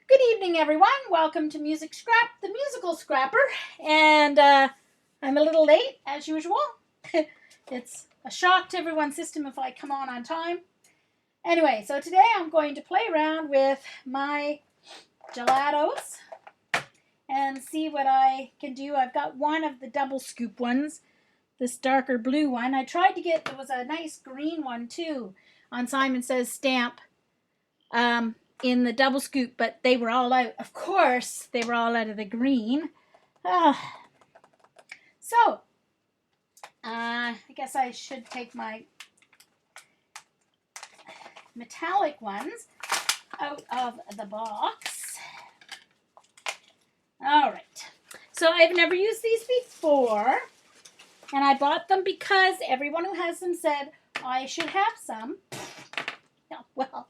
Good evening, everyone. Welcome to Music Scrap, the musical scrapper. And I'm a little late, as usual. It's a shock to everyone's system if I come on time. Anyway, so today I'm going to play around with my gelatos and see what I can do. I've got one of the double scoop ones, this darker blue one. I tried to get, there was a nice green one too on Simon Says stamp. In the double scoop, but they were all out. Of course, they were all out of the green. So, I guess I should take my metallic ones out of the box. All right. So I've never used these before, and I bought them because everyone who has them said I should have some. Well,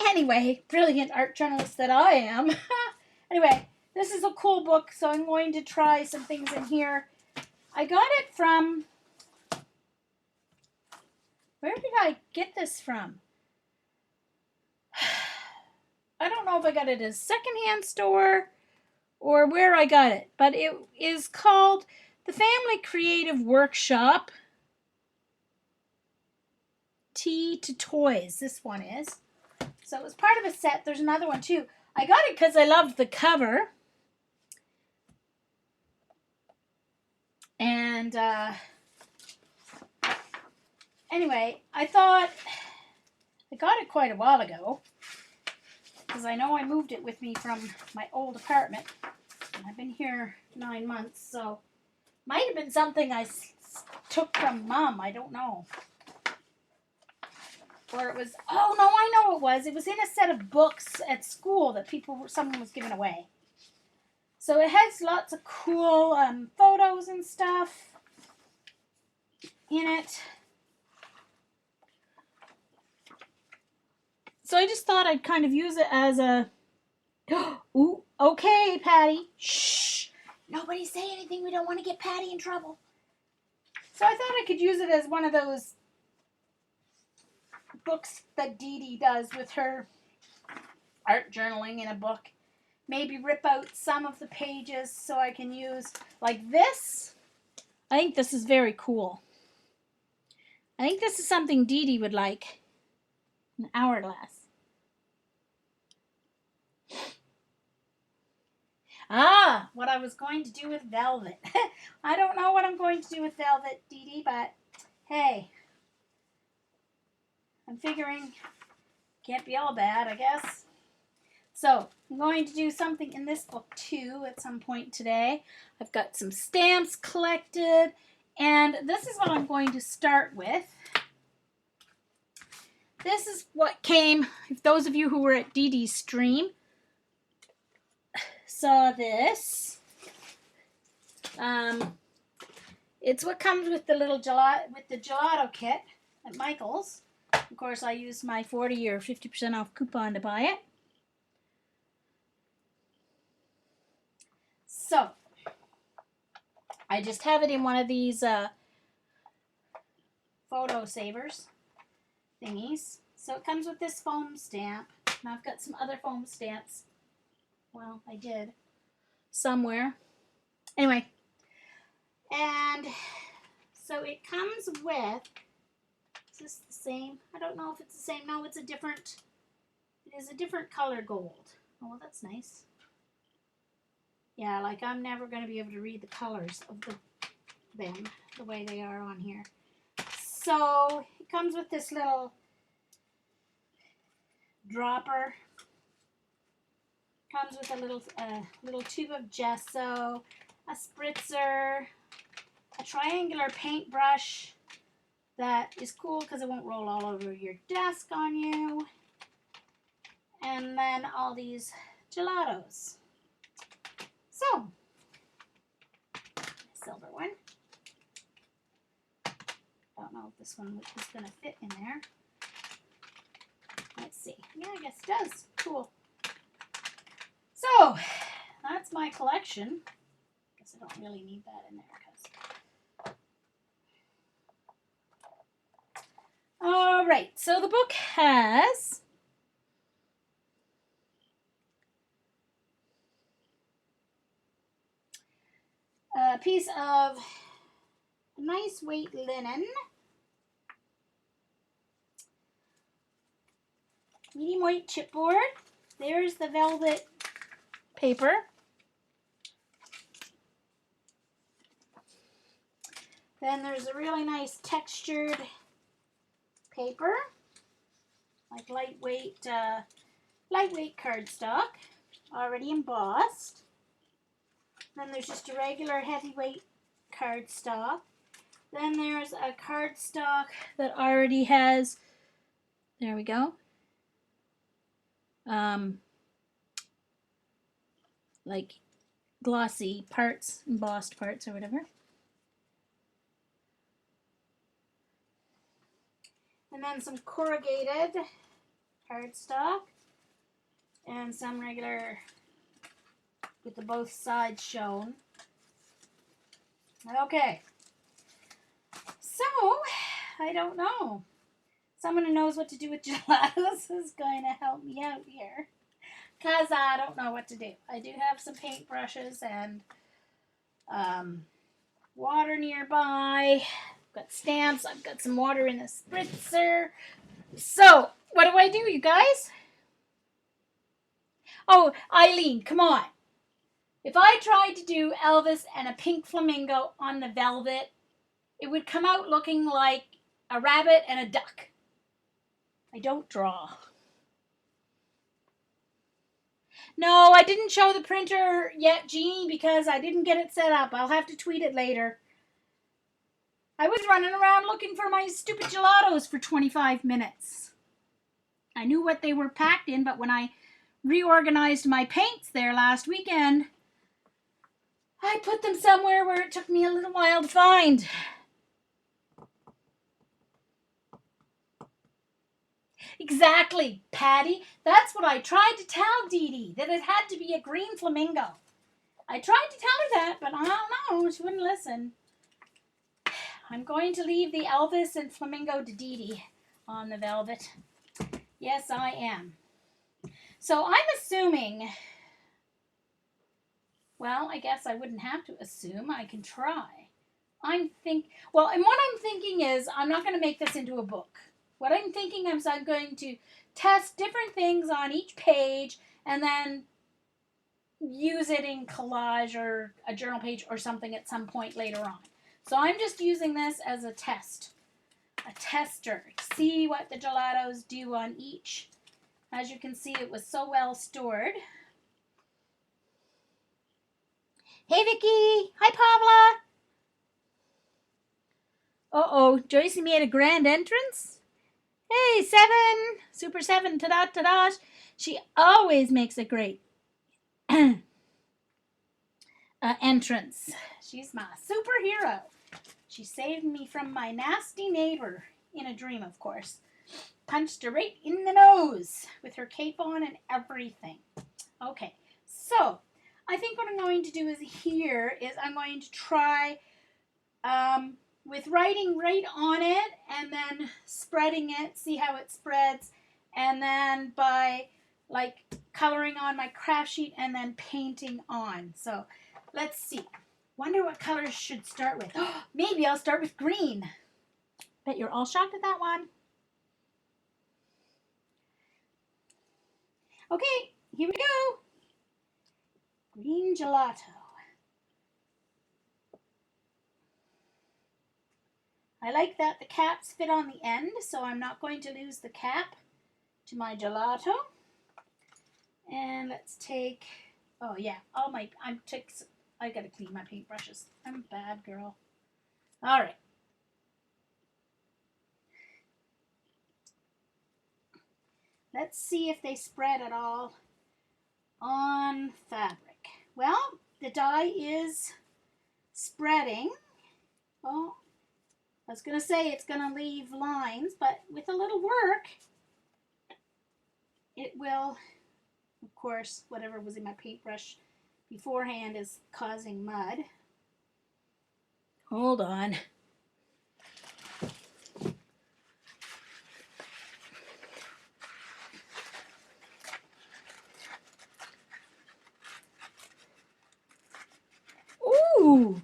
anyway, brilliant art journalist that I am. Anyway, this is a cool book, so I'm going to try some things in here. I got it from, where did I get this from? I don't know if I got it at a secondhand store or where I got it, but it is called the Family Creative Workshop Tea to Toys. This one is. So it was part of a set. There's another one too. I got it because I loved the cover. And anyway, I thought, I got it quite a while ago because I know I moved it with me from my old apartment. I've been here 9 months, so might have been something I took from Mom. I don't know. Or it was, oh no, I know it was. It was in a set of books at school that someone was giving away. So it has lots of cool photos and stuff in it. So I just thought I'd kind of use it as a, ooh, okay, Patty. Shh. Nobody say anything. We don't want to get Patty in trouble. So I thought I could use it as one of those books that Dee Dee does with her art journaling in a book. Maybe rip out some of the pages so I can use like this. I think this is very cool. I think this is something Dee Dee would like. An hourglass. What I was going to do with velvet. I don't know what I'm going to do with velvet, Dee Dee, but hey, I'm figuring can't be all bad, I guess. So I'm going to do something in this book too at some point today. I've got some stamps collected, and this is what I'm going to start with. This is what came, if those of you who were at Dee Dee's stream saw this. It's what comes with the little gelato kit at Michael's. Of course, I used my 40 or 50% off coupon to buy it. So, I just have it in one of these photo savers thingies. So it comes with this foam stamp. And I've got some other foam stamps. Well, I did. Somewhere. Anyway. And so it comes with, is this the same? I don't know if it's the same. No, it is a different color gold. Oh, well, that's nice. Yeah, like I'm never going to be able to read the colors of them the way they are on here. So it comes with this little dropper. Comes with a little tube of gesso, a spritzer, a triangular paintbrush that is cool because it won't roll all over your desk on you, and then all these gelatos. So, silver one. Don't know if this one is going to fit in there. Let's see. Yeah, I guess it does. Cool. So, that's my collection. Guess I don't really need that in there because. All right. So the book has a piece of nice weight linen, medium weight chipboard. There's the velvet paper. Then there's a really nice textured paper, like lightweight cardstock, already embossed. Then there's just a regular heavyweight cardstock. Then there's a cardstock that already has, there we go, like glossy parts, embossed parts or whatever. And then some corrugated cardstock and some regular with the both sides shown. Okay, so I don't know. Someone who knows what to do with gelatos is going to help me out here, because I don't know what to do. I do have some paintbrushes and water nearby. I've got stamps. I've got some water in the spritzer. So, what do, you guys? Oh, Eileen, come on. If I tried to do Elvis and a pink flamingo on the velvet, it would come out looking like a rabbit and a duck. I don't draw. No, I didn't show the printer yet, Jeannie, because I didn't get it set up. I'll have to tweet it later. I was running around looking for my stupid gelatos for 25 minutes. I knew what they were packed in, but when I reorganized my paints there last weekend, I put them somewhere where it took me a little while to find. Exactly, Patty. That's what I tried to tell Dee Dee, that it had to be a green flamingo. I tried to tell her that, but I don't know, she wouldn't listen. I'm going to leave the Elvis and flamingo to Dee Dee on the velvet. Yes, I am. So I'm assuming, well, I guess I wouldn't have to assume. I can try. And what I'm thinking is I'm not going to make this into a book. What I'm thinking is I'm going to test different things on each page and then use it in collage or a journal page or something at some point later on. So I'm just using this as a tester, to see what the gelatos do on each. As you can see, it was so well stored. Hey, Vicky. Hi, Pavla. Uh-oh, Joyce made a grand entrance. Hey, Seven. Super Seven, ta-da, ta-da. She always makes a great entrance. She's my superhero. She saved me from my nasty neighbor, in a dream, of course. Punched her right in the nose with her cape on and everything. Okay, so I think what I'm going to do is I'm going to try with writing right on it and then spreading it, see how it spreads, and then by like coloring on my craft sheet and then painting on. So let's see. Wonder what colors should start with. Maybe I'll start with green. Bet you're all shocked at that one. Okay, here we go. Green gelato. I like that the caps fit on the end, so I'm not going to lose the cap to my gelato. And let's take, oh yeah, I gotta clean my paintbrushes. I'm a bad girl. All right. Let's see if they spread at all on fabric. Well, the dye is spreading. Oh, I was going to say it's going to leave lines, but with a little work, it will, of course, whatever was in my paintbrush beforehand is causing mud. Hold on. Ooh,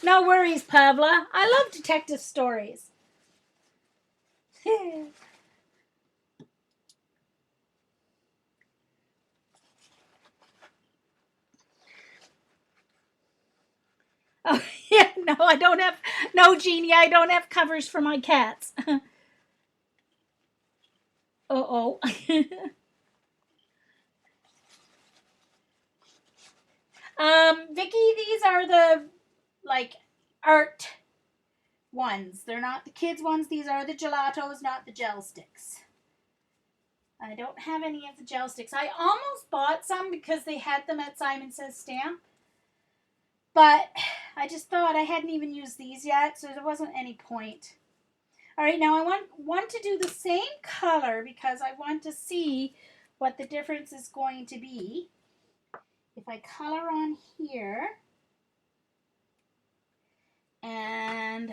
No worries, Pavla. I love detective stories. Oh, yeah, no, I don't have, no, Jeannie, I don't have covers for my cats. Uh-oh. Vicky, these are the, like, art ones. They're not the kids ones. These are the gelatos, not the gel sticks. I don't have any of the gel sticks. I almost bought some because they had them at Simon Says Stamp. But I just thought I hadn't even used these yet, so there wasn't any point. All right, now I want to do the same color because I want to see what the difference is going to be. If I color on here and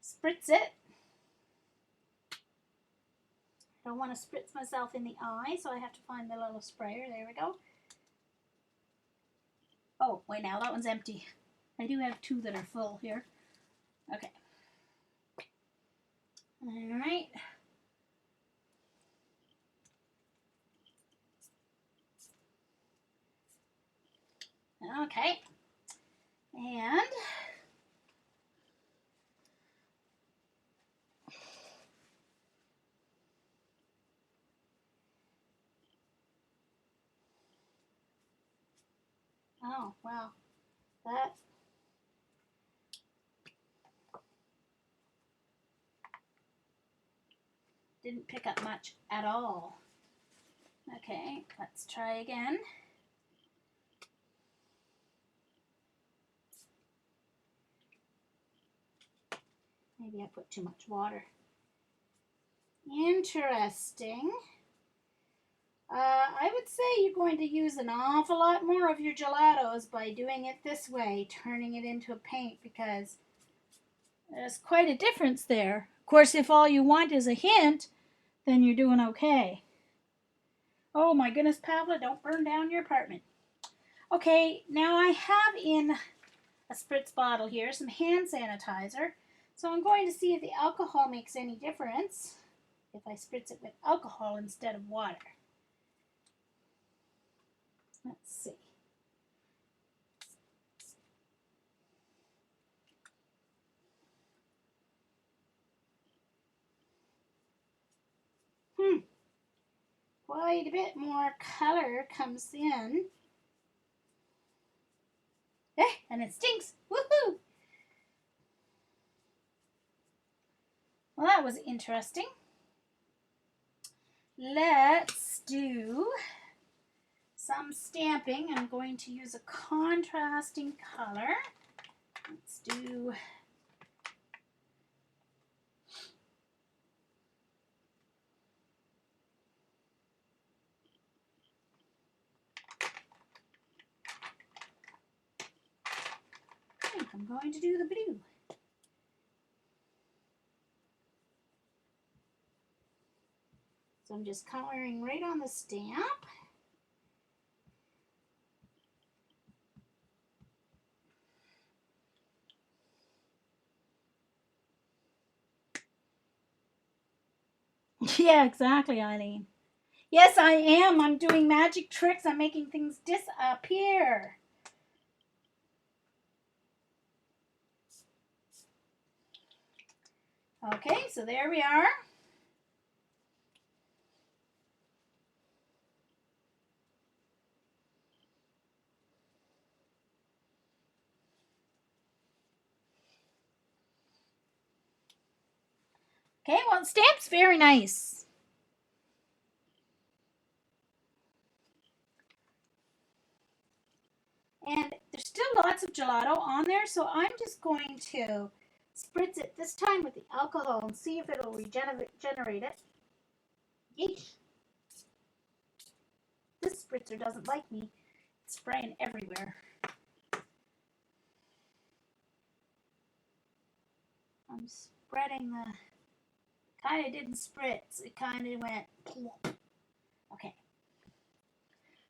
spritz it, I don't want to spritz myself in the eye, so I have to find the little sprayer. There we go. Oh, wait, now that one's empty. I do have two that are full here. Okay. All right. Okay. And oh, wow. That didn't pick up much at all. Okay, let's try again. Maybe I put too much water. Interesting. I would say you're going to use an awful lot more of your gelatos by doing it this way, turning it into a paint, because there's quite a difference there. Of course, if all you want is a hint, then you're doing okay. Oh my goodness, Pavla, don't burn down your apartment. Okay, now I have in a spritz bottle here some hand sanitizer. So I'm going to see if the alcohol makes any difference if I spritz it with alcohol instead of water. Let's see. Quite a bit more color comes in. And it stinks. Woohoo! Well, that was interesting. Let's do some stamping. I'm going to use a contrasting color. Let's do I'm going to do the blue. So I'm just coloring right on the stamp. Yeah, exactly, Eileen. Yes, I am. I'm doing magic tricks. I'm making things disappear. Okay, so there we are. Okay, well, stamp's very nice. And there's still lots of gelato on there, so I'm just going to spritz it this time with the alcohol and see if it'll regenerate it. Yeesh. This spritzer doesn't like me. It's spraying everywhere. I'm spreading the... Kind of didn't spritz. It kind of went... Okay.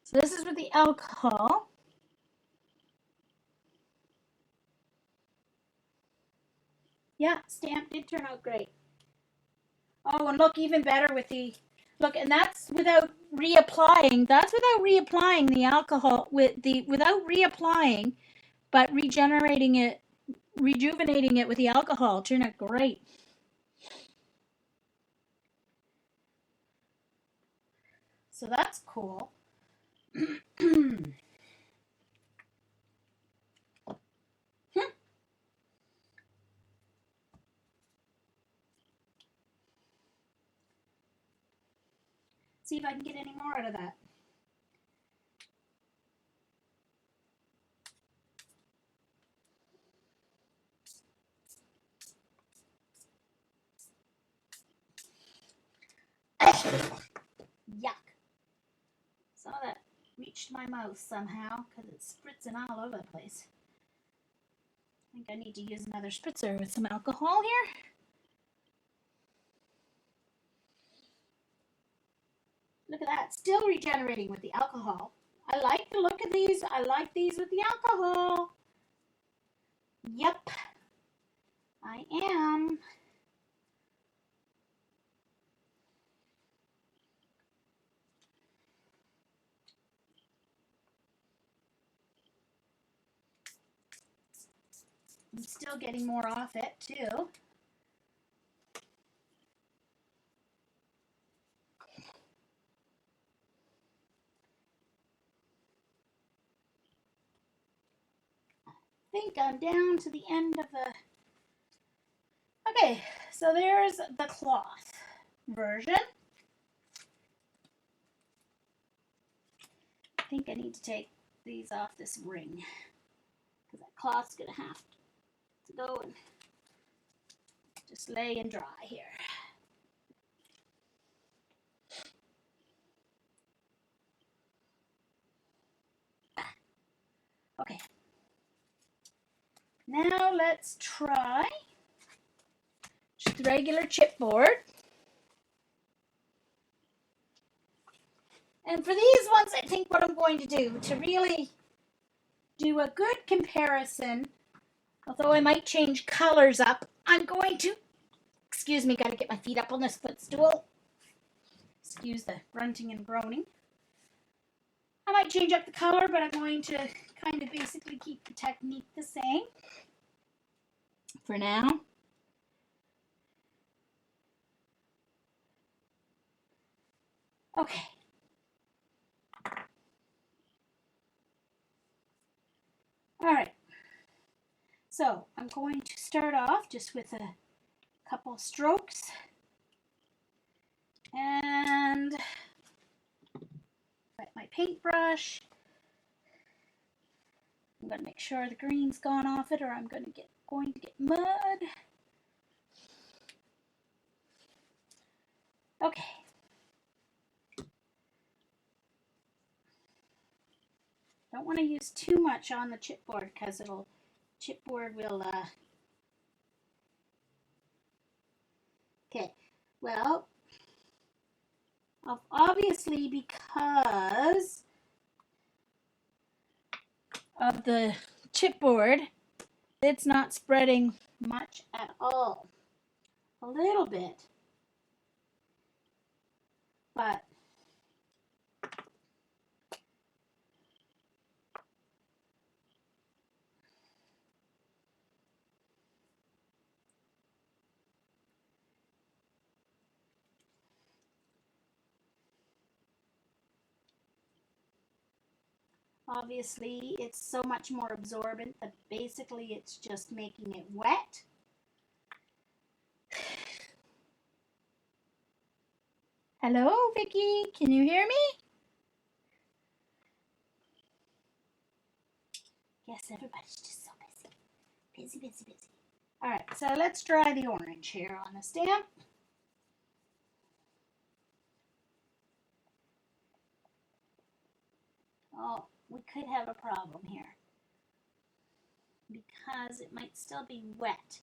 So this is with the alcohol. Yeah, stamp did turn out great. Oh, and look, even better with the, look, and that's without reapplying. That's without reapplying the alcohol, without reapplying, but regenerating it, rejuvenating it with the alcohol. Turned out great. So that's cool. See if I can get any more out of that. Yuck. Some of that reached my mouth somehow because it's spritzing all over the place. I think I need to use another spritzer with some alcohol here. Look at that, still regenerating with the alcohol. I like the look of these. I like these with the alcohol. Yep, I am. I'm still getting more off it too. I think I'm down to the end of the... Okay, so there's the cloth version. I think I need to take these off this ring because that cloth's gonna have to go and just lay and dry here. Okay. Now let's try just the regular chipboard. And for these ones, I think what I'm going to do to really do a good comparison, although I might change colors up, I'm going to, excuse me, gotta get my feet up on this footstool. Excuse the grunting and groaning. I might change up the color, but I'm going to kind of basically keep the technique the same for now. Okay. All right. So I'm going to start off just with a couple strokes and wet my paintbrush. I'm going to make sure the green's gone off it or I'm going to get mud. Okay. Don't want to use too much on the chipboard because chipboard will, okay, well, obviously because of the chipboard, it's not spreading much at all. A little bit, but obviously it's so much more absorbent that basically it's just making it wet. Hello, Vicky, can you hear me? Yes, everybody's just so busy. Busy, busy, busy. All right, so let's try the orange here on the stamp. Oh, we could have a problem here because it might still be wet.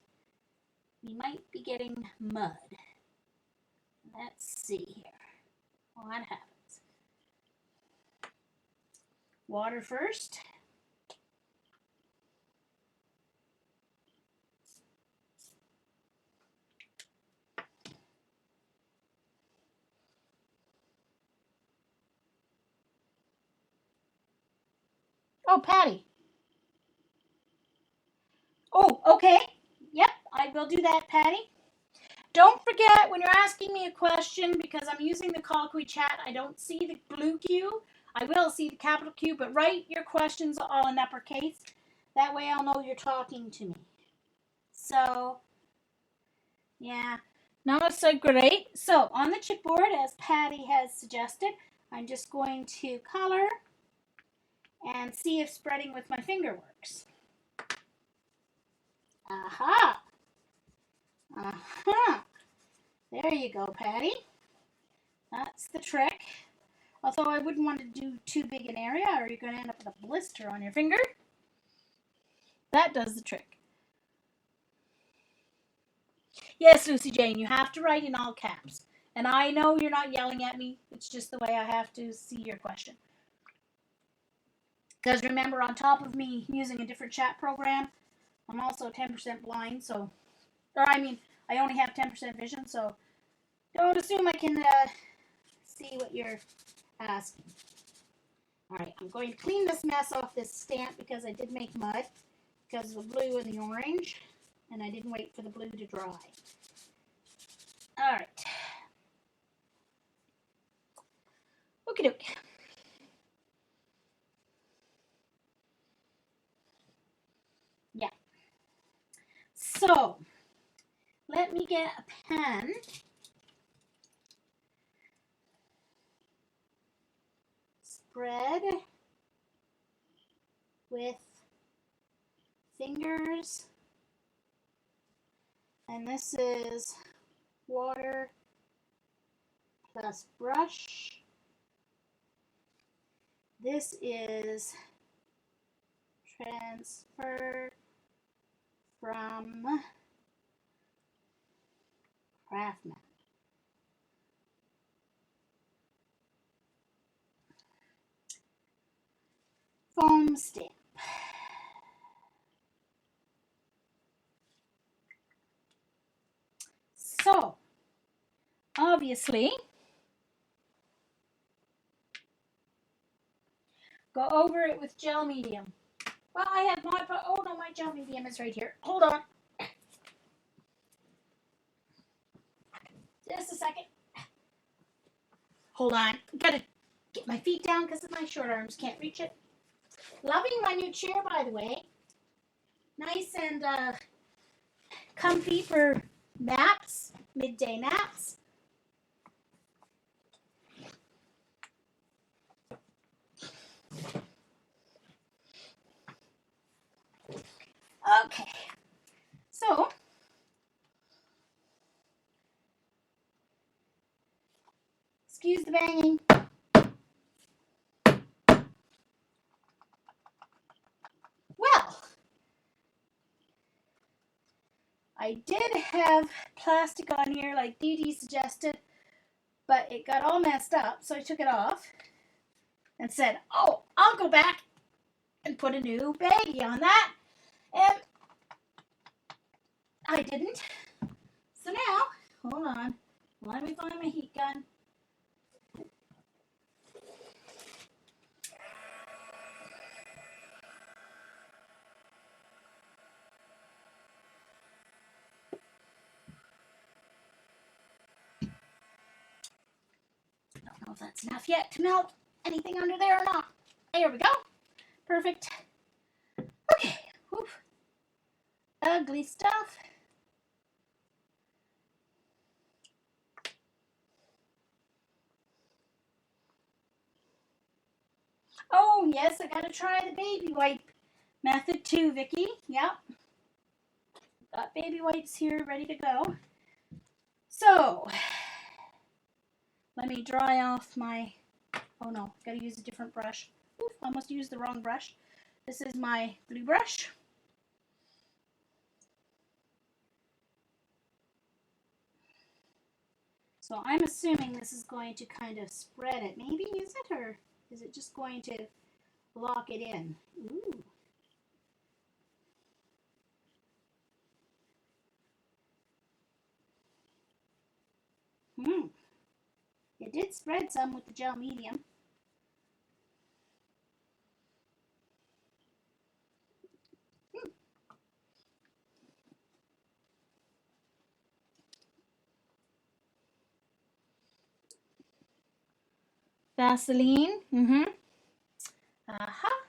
We might be getting mud. Let's see here. What happens? Water first. Oh, Patty. Oh, okay. Yep, I will do that, Patty. Don't forget when you're asking me a question, because I'm using the colloquy chat, I don't see the blue Q. I will see the capital Q, but write your questions all in uppercase. That way I'll know you're talking to me. So, yeah, not so great. So, on the chipboard, as Patty has suggested, I'm just going to color and see if spreading with my finger works. Aha! Aha! There you go, Patty. That's the trick. Although I wouldn't want to do too big an area or you're going to end up with a blister on your finger. That does the trick. Yes, Lucy Jane, you have to write in all caps. And I know you're not yelling at me. It's just the way I have to see your question. Because remember, on top of me using a different chat program, I'm also 10% blind, so, I only have 10% vision, so don't assume I can see what you're asking. All right, I'm going to clean this mess off this stamp because I did make mud because of the blue and the orange, and I didn't wait for the blue to dry. All right. Okie doke. Yeah. So, let me get a pen. Spread with fingers. And this is water plus brush. This is transfer from Craftsman. Foam stamp. So, obviously, go over it with gel medium. Well, I have my, oh no, my gel medium is right here. Hold on. Just a second. Hold on. Gotta get my feet down because of my short arms. Can't reach it. Loving my new chair, by the way. Nice and comfy for naps, midday naps. Okay. So, excuse the banging. Well, I did have plastic on here like Dee Dee suggested, but it got all messed up, so I took it off and said, oh, I'll go back and put a new baggie on that. And I didn't. So now, hold on. Let me find my heat gun. I don't know if that's enough yet to melt anything under there or not. There we go. Perfect. Okay. Oof. Ugly stuff. Oh, yes, I gotta try the baby wipe method too, Vicky. Yep. Got baby wipes here ready to go. So, let me dry off my, oh no, gotta use a different brush. Oof, almost used the wrong brush. This is my blue brush. So I'm assuming this is going to kind of spread it. Maybe is it, or is it just going to lock it in? Ooh. It did spread some with the gel medium. Vaseline. Uh-huh.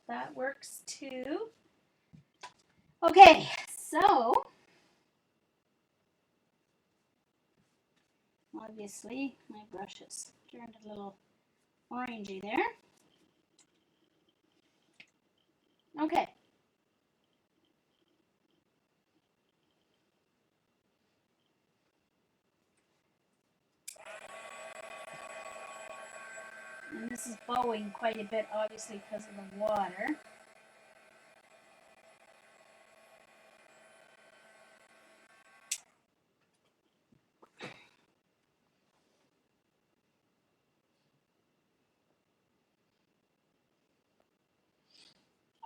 That works too. Okay, so obviously my brush has turned a little orangey there. Okay. And this is bowing quite a bit, obviously, because of the water.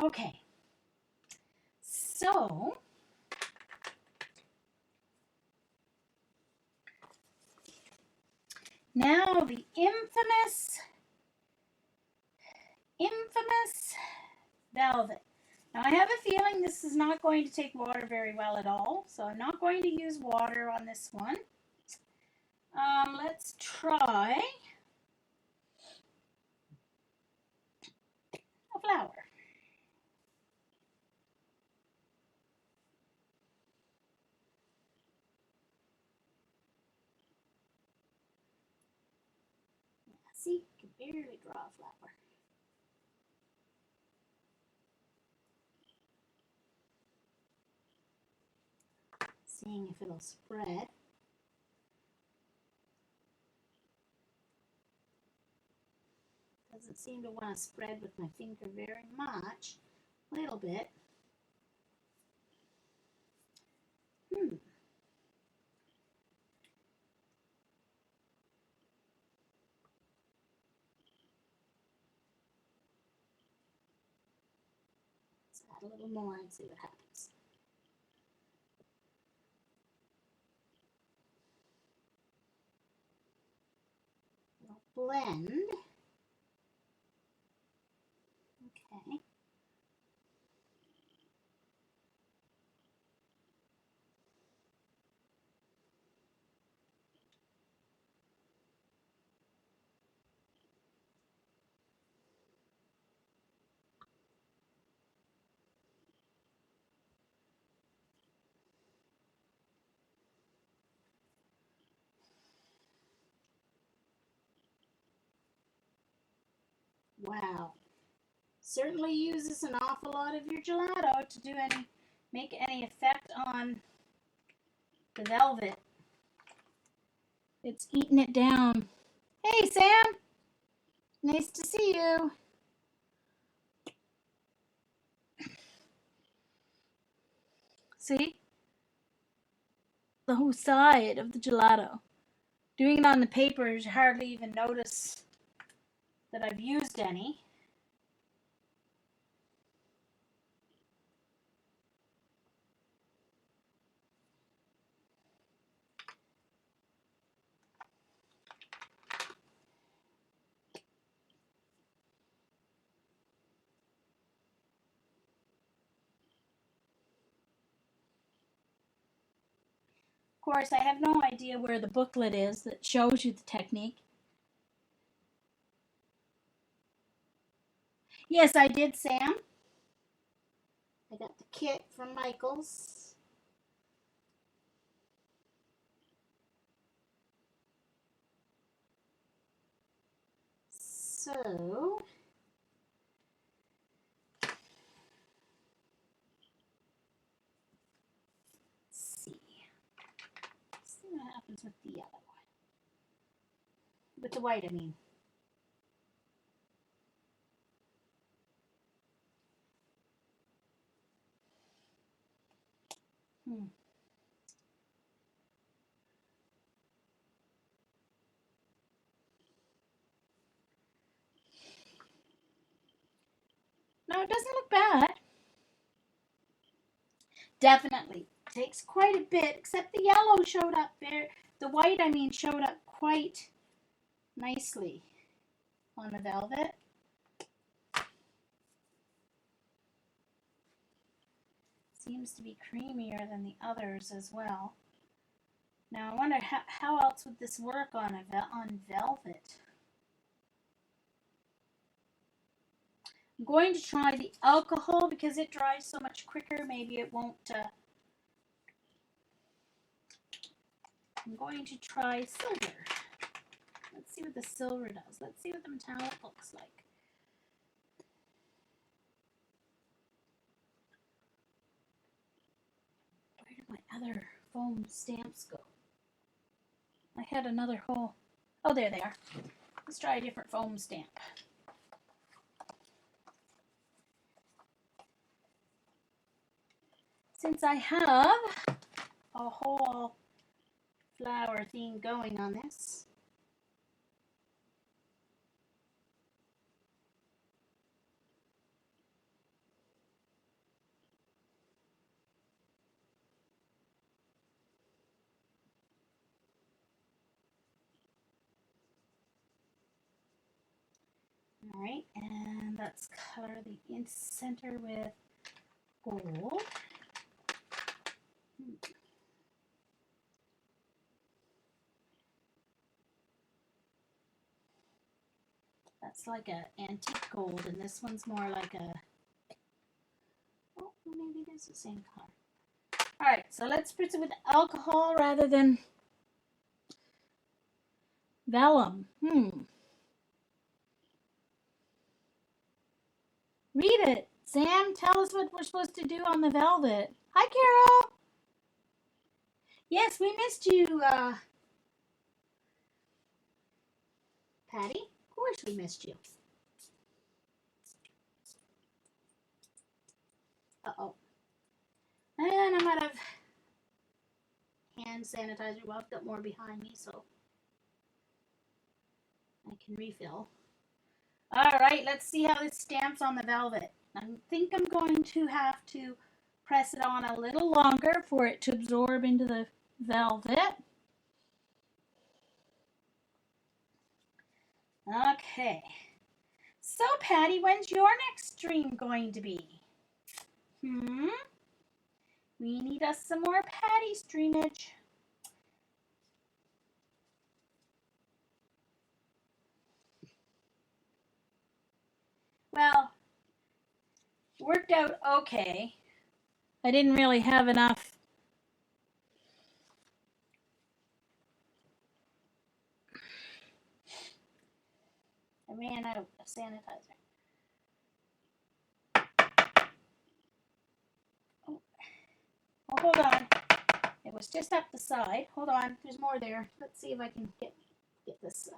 Okay. So, now the infamous velvet. Now I have a feeling this is not going to take water very well at all, so I'm not going to use water on this one. Let's try a flower. See, you can barely draw a flower. Seeing if it'll spread. Doesn't seem to want to spread with my finger very much. A little bit. Let's add a little more and see what happens. It'll blend. Okay. Wow. Certainly uses an awful lot of your gelato to do make any effect on the velvet. It's eating it down. Hey, Sam. Nice to see you. See? The whole side of the gelato. Doing it on the paper, you hardly even notice that I've used any. Of course, I have no idea where the booklet is that shows you the technique. Yes, I did, Sam. I got the kit from Michael's. So, let's see. Let's see what happens with the yellow. With the white, I mean. No, it doesn't look bad. Definitely takes quite a bit, except the yellow showed up there. The white, I mean, showed up quite nicely on the velvet. Seems to be creamier than the others as well. Now I wonder how else would this work on velvet? I'm going to try the alcohol because it dries so much quicker. Maybe it won't. I'm going to try silver. Let's see what the silver does. Let's see what the metallic looks like. Where did my other foam stamps go? I had another whole. Oh, there they are. Let's try a different foam stamp. Since I have a whole flower theme going on this, all right, and let's color the center with gold. That's like an antique gold, and this one's more like a, oh, maybe it is the same color. All right, so let's spritz it with alcohol rather than vellum. Read it. Sam, tell us what we're supposed to do on the velvet. Hi, Carol. Yes, we missed you, Patty. Of course we missed you. Uh-oh. And I'm out of hand sanitizer. Well, I've got more behind me, so I can refill. All right, let's see how this stamps on the velvet. I think I'm going to have to press it on a little longer for it to absorb into the velvet. Okay. So, Patty, when's your next stream going to be? We need us some more Patty streamage. Well, worked out okay. I didn't really have enough. I ran out of sanitizer. Oh, hold on. It was just up the side. Hold on. There's more there. Let's see if I can get this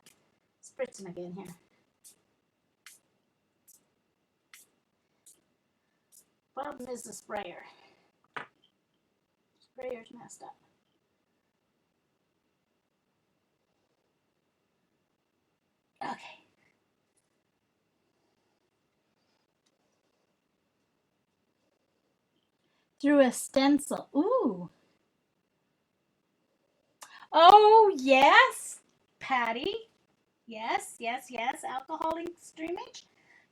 spritzing again here. Problem is the sprayer. Sprayer's messed up. Okay. Through a stencil. Ooh. Oh, yes, Patty. Yes, yes, yes. Alcohol ink streamage.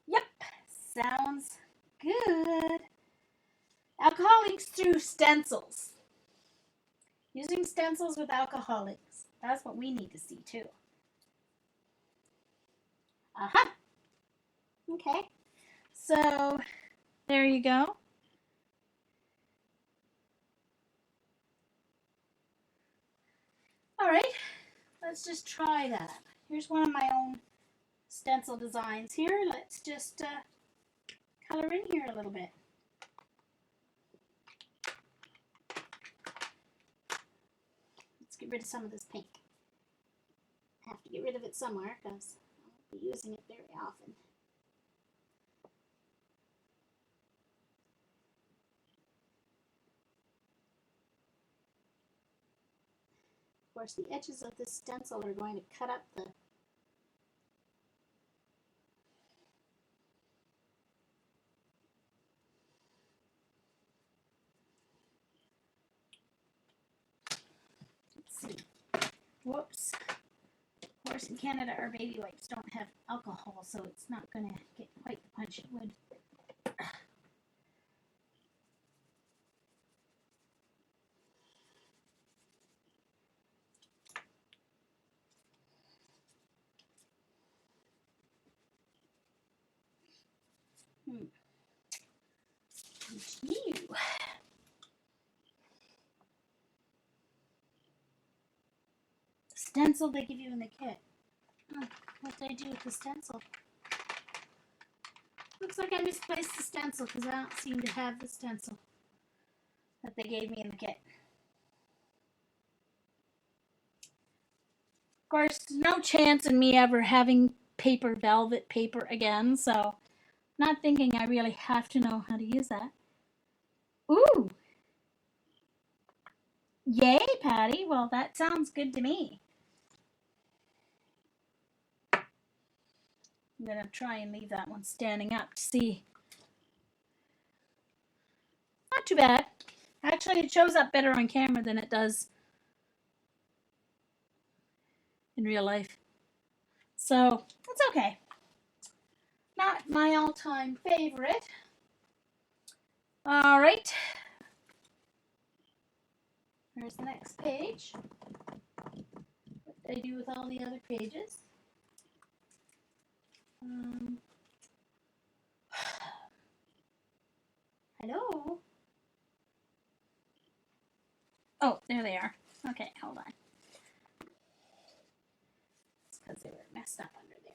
Yep. Sounds good. Alcohol inks through stencils. Using stencils with alcohol inks. That's what we need to see too. Uh-huh. Okay. So there you go. All right. Let's just try that. Here's one of my own stencil designs here. Let's just color in here a little bit. Let's get rid of some of this pink. I have to get rid of it somewhere because I won't be using it very often. Of course, the edges of this stencil are going to cut up the whoops. Of course, in Canada, our baby wipes don't have alcohol, so it's not going to get quite the punch it would. You. The stencil they give you in the kit. Oh, what did I do with the stencil? Looks like I misplaced the stencil because I don't seem to have the stencil that they gave me in the kit. Of course, no chance in me ever having paper velvet paper again, so not thinking I really have to know how to use that. Ooh! Yay, Patty. Well, that sounds good to me. I'm going to try and leave that one standing up to see. Not too bad. Actually, it shows up better on camera than it does in real life. So, it's okay. Not my all-time favorite. All right. Here's the next page. What did I do with all the other pages? Hello? Oh, there they are. Okay, hold on. It's because they were messed up under there.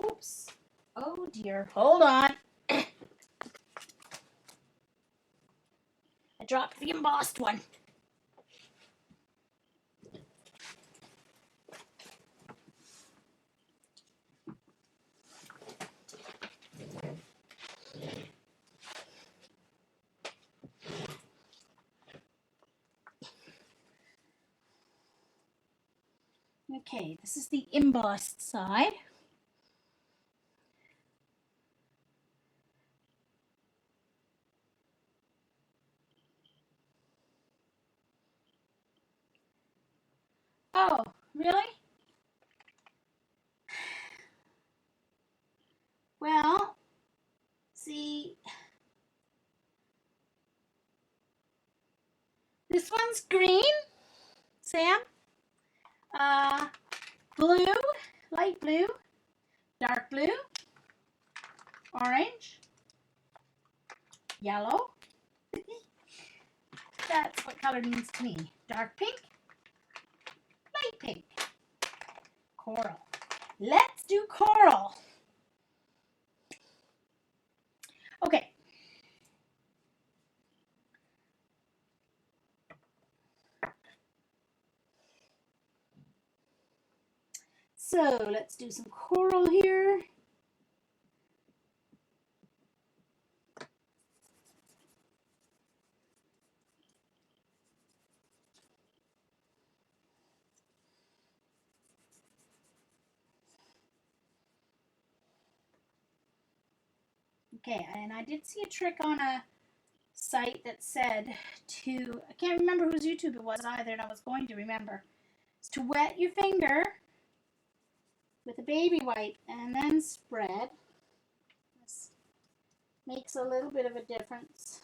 Oops. Oh dear. Hold on. I dropped the embossed one. Okay, this is the embossed side. Oh, really? Well, see, this one's green, Sam. Blue, light blue, dark blue, orange, yellow. That's what color means to me. Dark pink, light pink, coral. Let's do coral. Okay. So let's do some coral here. Okay, and I did see a trick on a site that said to, I can't remember whose YouTube it was either, and I was going to remember, is to wet your finger with a baby wipe and then spread. This makes a little bit of a difference.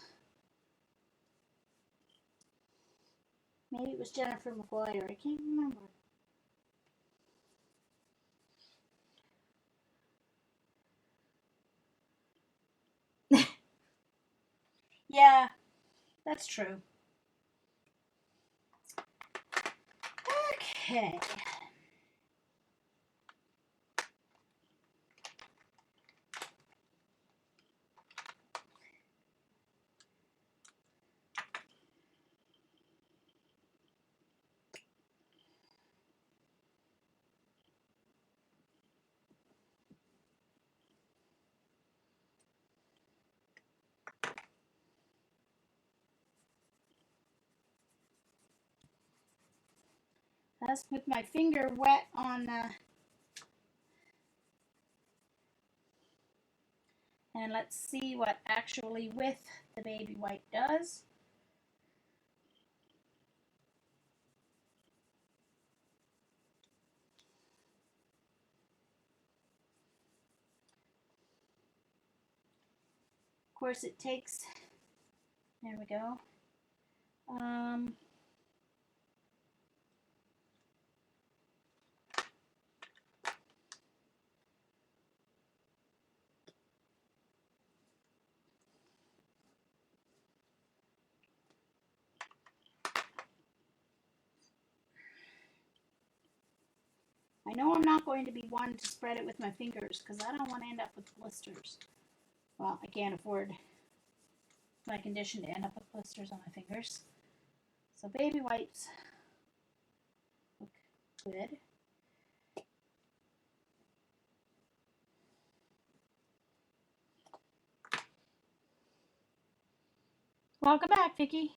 Maybe it was Jennifer McGuire, I can't remember. Yeah, that's true. Okay. That's with my finger wet on and let's see what actually with the baby wipe does. Of course it takes, there we go. I know I'm not going to be one to spread it with my fingers because I don't want to end up with blisters. Well, I can't afford my condition to end up with blisters on my fingers. So baby wipes look good. Welcome back, Vicky.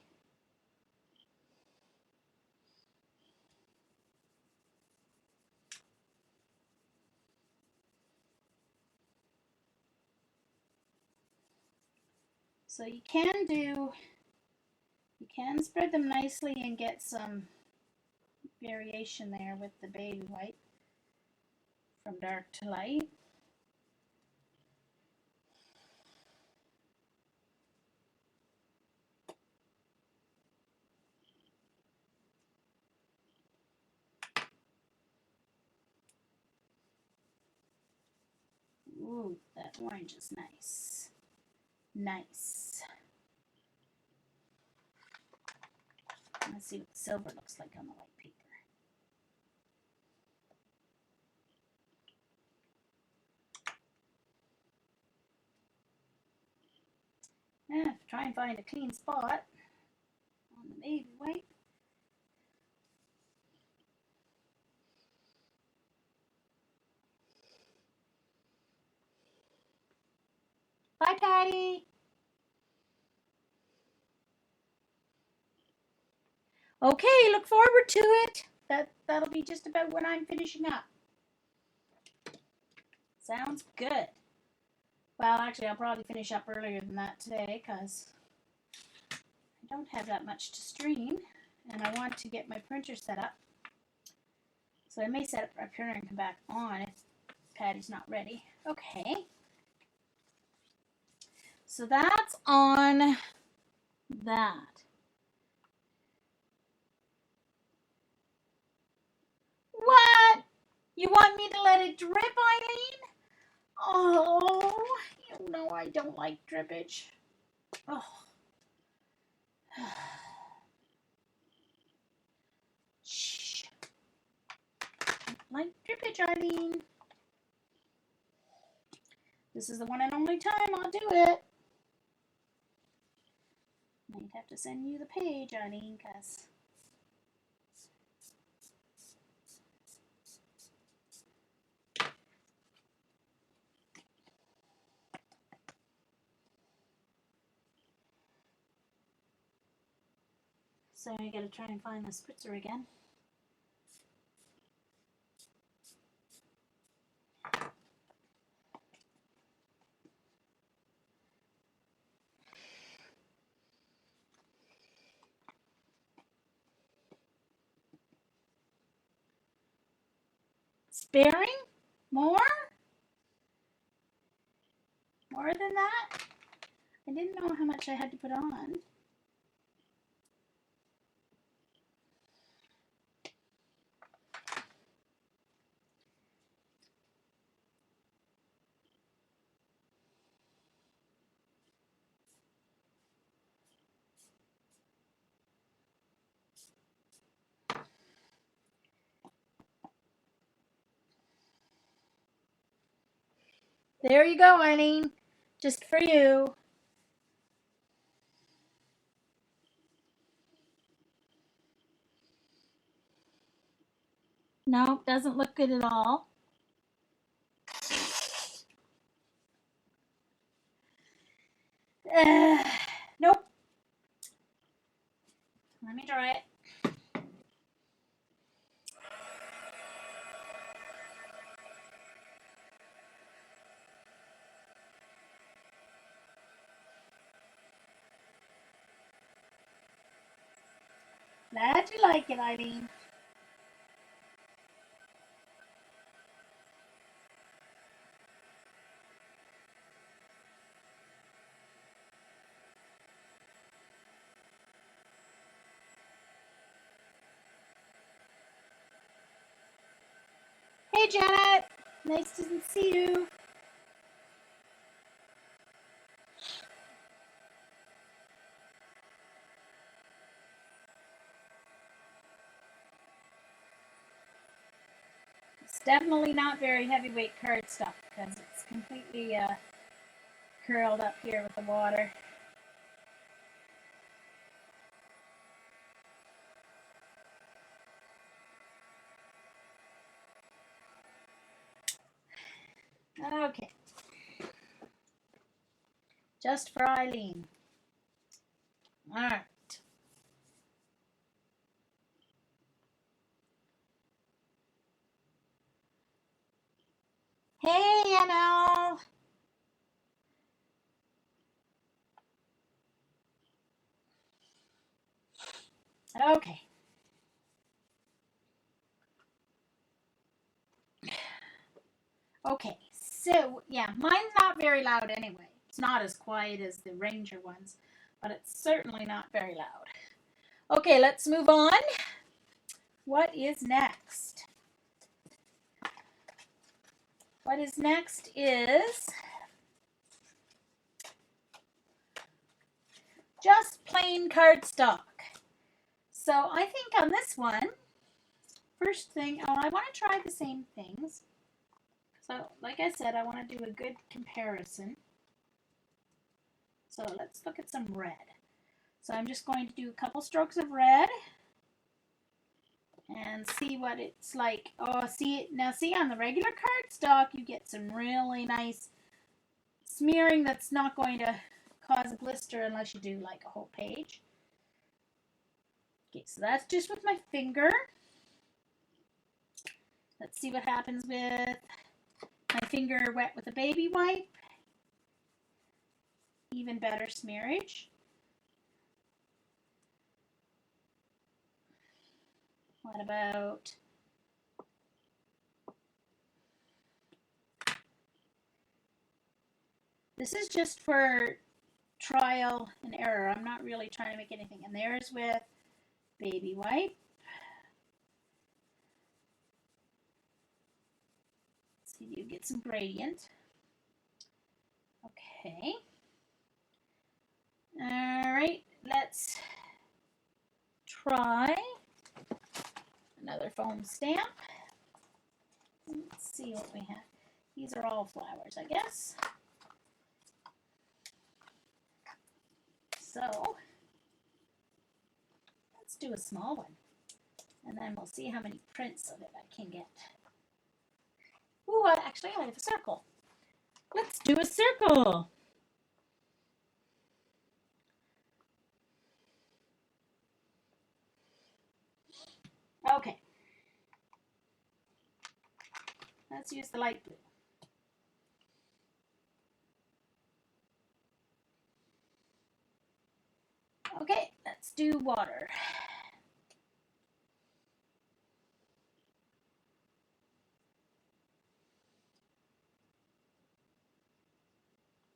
So you can spread them nicely and get some variation there with the baby white from dark to light. Ooh, that orange is nice. Nice. Let's see what the silver looks like on the white paper. Try and find a clean spot on the baby white. Bye, Patty. Okay, look forward to it. That'll be just about when I'm finishing up. Sounds good. Well, actually, I'll probably finish up earlier than that today because I don't have that much to stream, and I want to get my printer set up. So I may set up here and come back on if Patty's not ready. Okay. So that's on that. What? You want me to let it drip, Eileen? Oh, you know I don't like drippage. Oh. Shh. Like drippage, Eileen. This is the one and only time I'll do it. Might have to send you the page, Eileen, because so I gotta try and find the spritzer again. Sparing? More? More than that? I didn't know how much I had to put on. There you go, Eileen. Just for you. No, doesn't look good at all. Nope. Let me try it. Glad you like it, Eileen. Hey, Janet. Nice to see you. definitely not very heavyweight cardstock because it's completely curled up here with the water. Okay. Just for Eileen. All right. Hey, ML. Okay. Okay. So, yeah, mine's not very loud anyway. It's not as quiet as the Ranger ones, but it's certainly not very loud. Okay, let's move on. What is next? What is next is just plain cardstock. So I think on this one, first thing, I want to try the same things. So like I said, I want to do a good comparison. So let's look at some red. So I'm just going to do a couple strokes of red and see what it's like. Oh, see on the regular cardstock, you get some really nice smearing that's not going to cause a blister unless you do like a whole page. Okay, so that's just with my finger. Let's see what happens with my finger wet with a baby wipe. Even better smearage. What about this is just for trial and error. I'm not really trying to make anything. And there's with baby wipe. See if you get some gradient. Okay. All right, let's try another foam stamp. Let's see what we have. These are all flowers, I guess. So let's do a small one, and then we'll see how many prints of it I can get. Ooh, actually, I have a circle. Let's do a circle. Okay. Let's use the light blue. Okay, let's do water.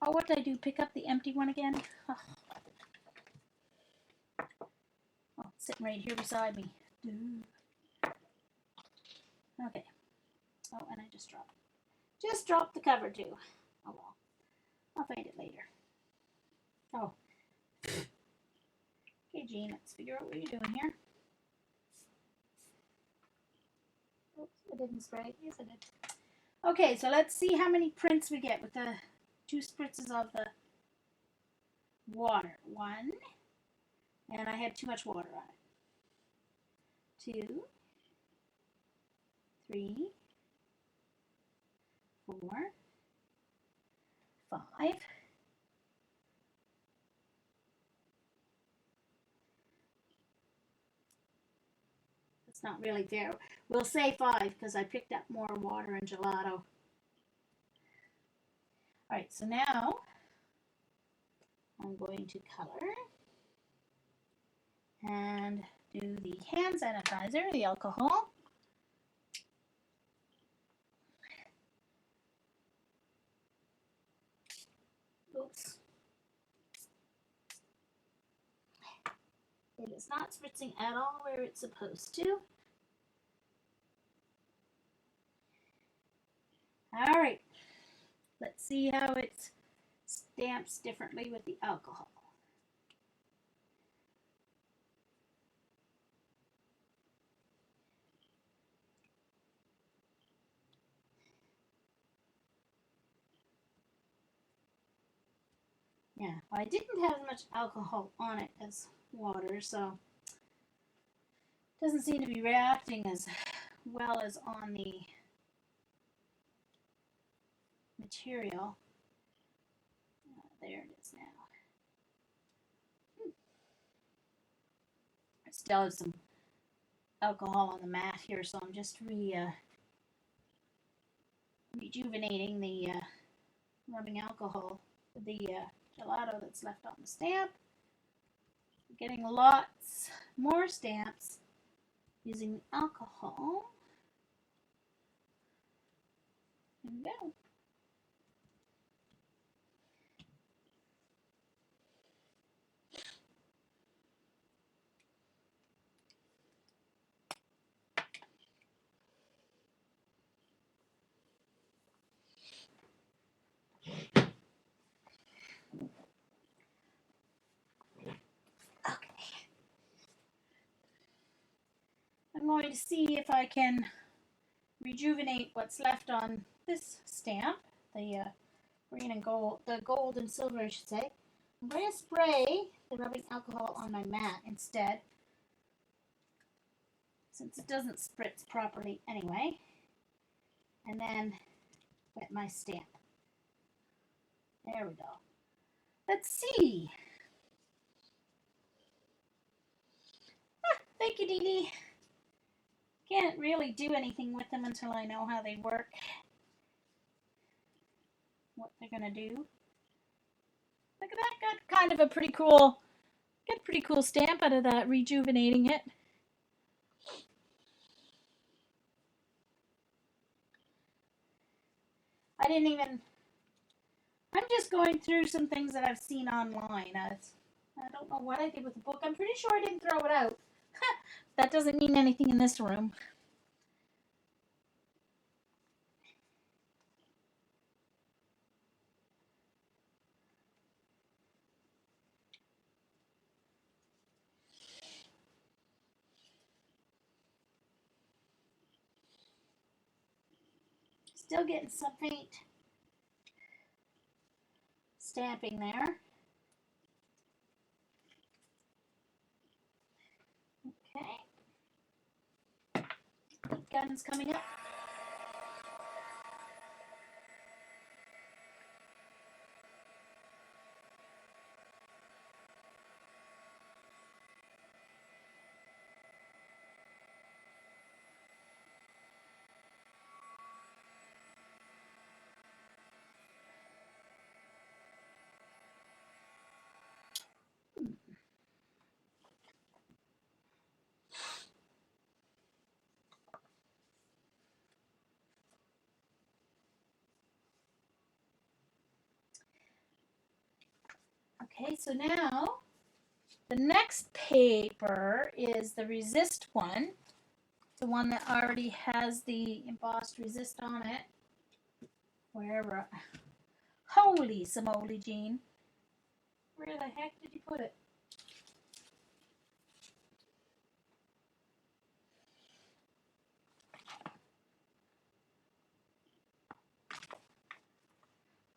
Oh, what did I do? Pick up the empty one again? Oh, it's sitting right here beside me. Okay. Oh, and I just dropped the cover too. Oh well. I'll find it later. Oh. Okay, Jean, let's figure out what you're doing here. Oops, I didn't spray. Yes, I did. Okay, so let's see how many prints we get with the 2 spritzes of the water. 1, and I had too much water on it. 2, 3, 4, 5. It's not really fair. We'll say 5 because I picked up more water and gelato. Alright, so now I'm going to color and do the hand sanitizer, the alcohol. Oops. It is not spritzing at all where it's supposed to. Alright, let's see how it stamps differently with the alcohol. Yeah, well, I didn't have as much alcohol on it as water, so it doesn't seem to be reacting as well as on the material. There it is now. I still have some alcohol on the mat here, so I'm just rejuvenating the rubbing alcohol with the gelato that's left on the stamp. Getting lots more stamps using the alcohol. There we go. I'm going to see if I can rejuvenate what's left on this stamp, the green and gold, the gold and silver, I should say. I'm going to spray the rubbing alcohol on my mat instead, since it doesn't spritz properly anyway, and then wet my stamp. There we go. Let's see. Thank you, Dee Dee. Can't really do anything with them until I know how they work, what they're gonna do. Look at that, got kind of a pretty cool stamp out of that, rejuvenating it. I didn't even, I'm just going through some things that I've seen online. I don't know what I did with the book. I'm pretty sure I didn't throw it out. That doesn't mean anything in this room. Still getting some faint stamping there. Okay. Gun's coming up. Okay, so now the next paper is the resist one. The one that already has the embossed resist on it. Wherever. Holy simoly, Jean. Where the heck did you put it?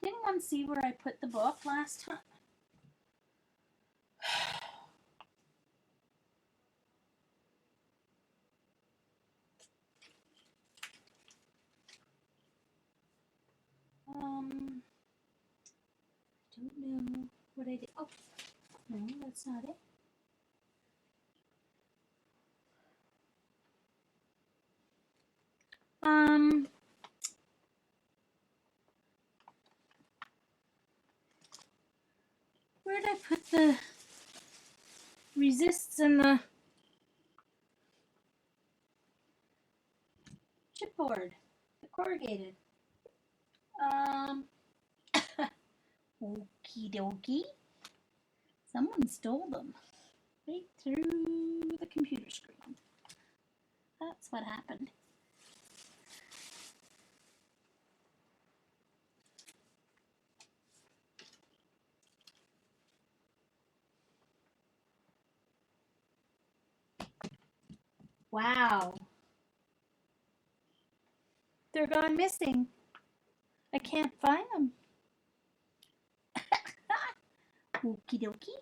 Did anyone see where I put the book last time? Don't know what I did. Oh, no, that's not it. Where did I put the resists and the chipboard, the corrugated? Okie dokie. Someone stole them right through the computer screen. That's what happened. Wow. They're gone missing. I can't find them. Okie dokie.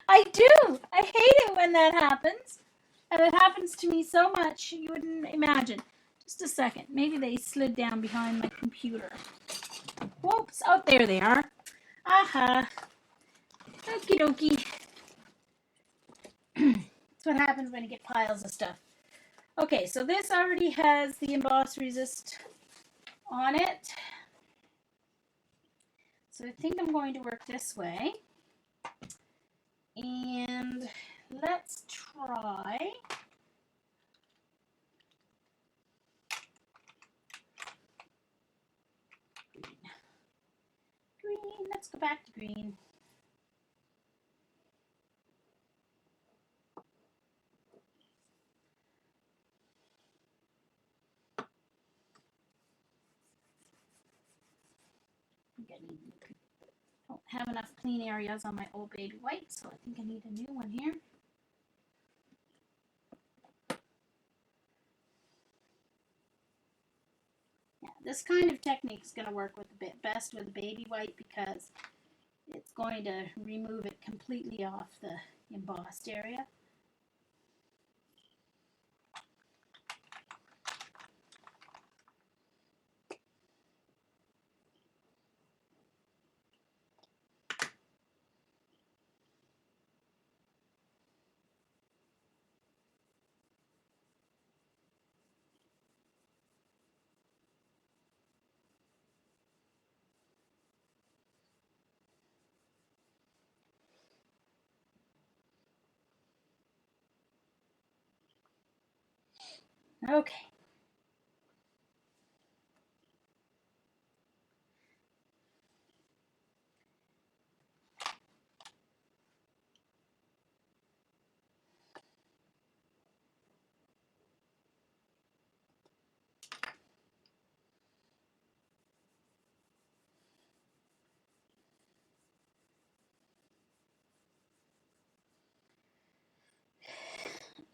I do. I hate it when that happens. And it happens to me so much you wouldn't imagine. Just a second. Maybe they slid down behind my computer. Whoops. Oh, there they are. Aha. Okie dokie. That's what happens when you get piles of stuff. Okay, so this already has the emboss resist on it. So I think I'm going to work this way. And let's try green. Green, let's go back to green. I don't have enough clean areas on my old baby white, so I think I need a new one here. Yeah, this kind of technique is going to work with best with the baby white because it's going to remove it completely off the embossed area. Okay.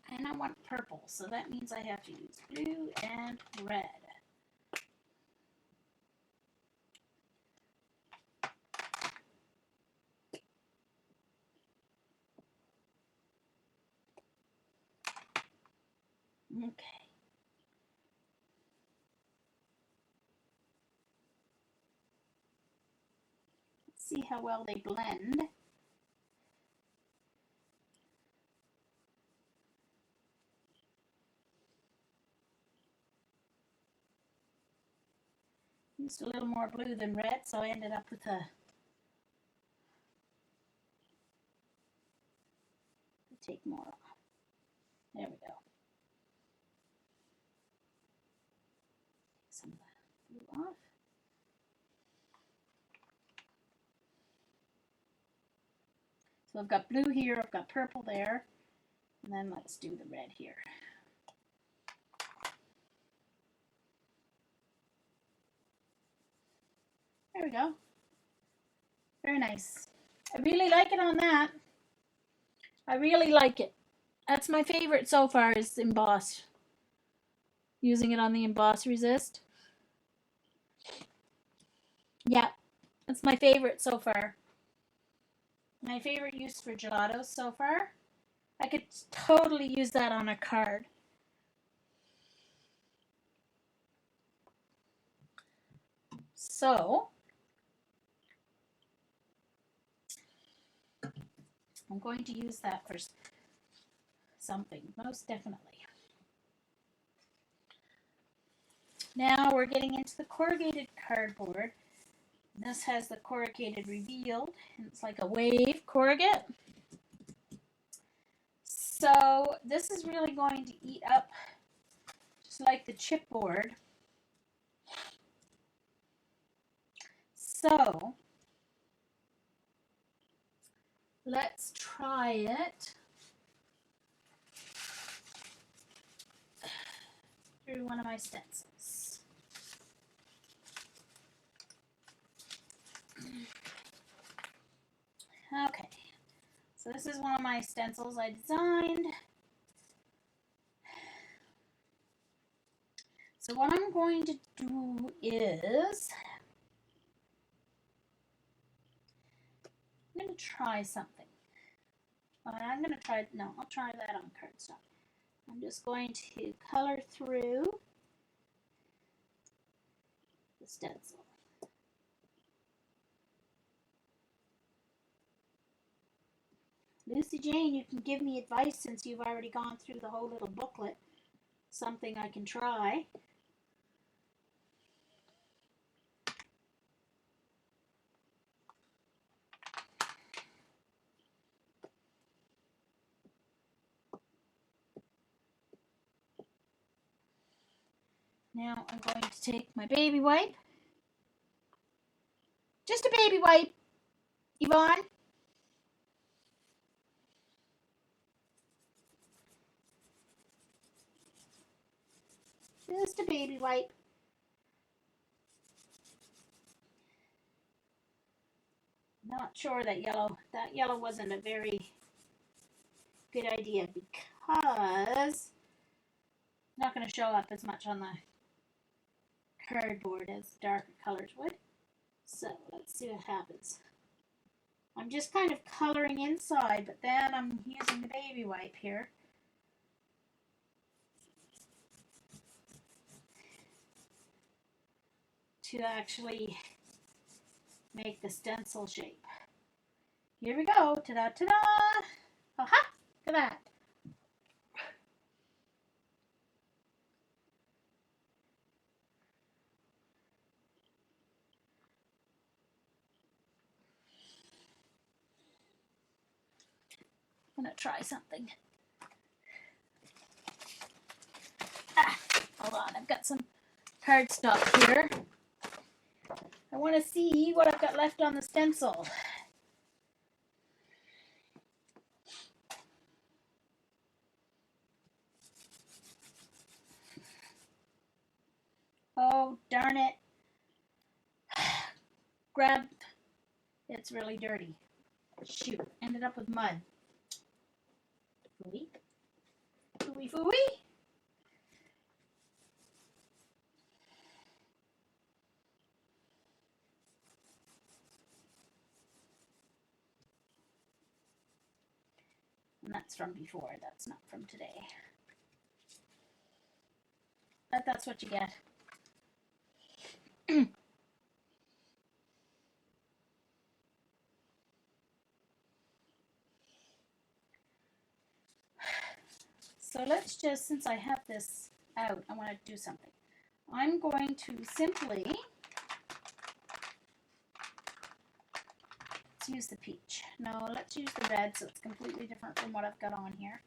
And I want purple, so that means I have to use blue and red. Okay. Let's see how well they blend. Used a little more blue than red, so I ended up with a take more off. There we go. Take some of the blue off. So I've got blue here, I've got purple there, and then let's do the red here. There we go. Very nice. I really like it on that. I really like it. That's my favorite so far is emboss. Using it on the emboss resist. Yeah, that's my favorite so far. My favorite use for gelatos so far. I could totally use that on a card. So, I'm going to use that for something, most definitely. Now we're getting into the corrugated cardboard. This has the corrugated revealed, and it's like a wave corrugate. So this is really going to eat up just like the chipboard. So let's try it through one of my stencils. Okay, so this is one of my stencils I designed. So what I'm going to do is try something. I'm going to try, no, I'll try that on cardstock. I'm just going to color through the stencil. Lucy Jane, you can give me advice since you've already gone through the whole little booklet. Something I can try. Now I'm going to take my baby wipe. Just a baby wipe, Yvonne. Just a baby wipe. Not sure that yellow wasn't a very good idea because it's not going to show up as much on the cardboard as darker colors would. So let's see what happens. I'm just kind of coloring inside, but then I'm using the baby wipe here. To actually make the stencil shape. Here we go. Ta-da, ta-da! Aha! Look at that. I'm going to try something. Hold on. I've got some cardstock here. I want to see what I've got left on the stencil. Oh, darn it. Grab. It's really dirty. Shoot. Ended up with mud. Fooey. Fooey, fooey. And that's from before. That's not from today. But that's what you get. So let's just, since I have this out, I want to do something. I'm going to simply, let's use the peach. No, let's use the red so it's completely different from what I've got on here.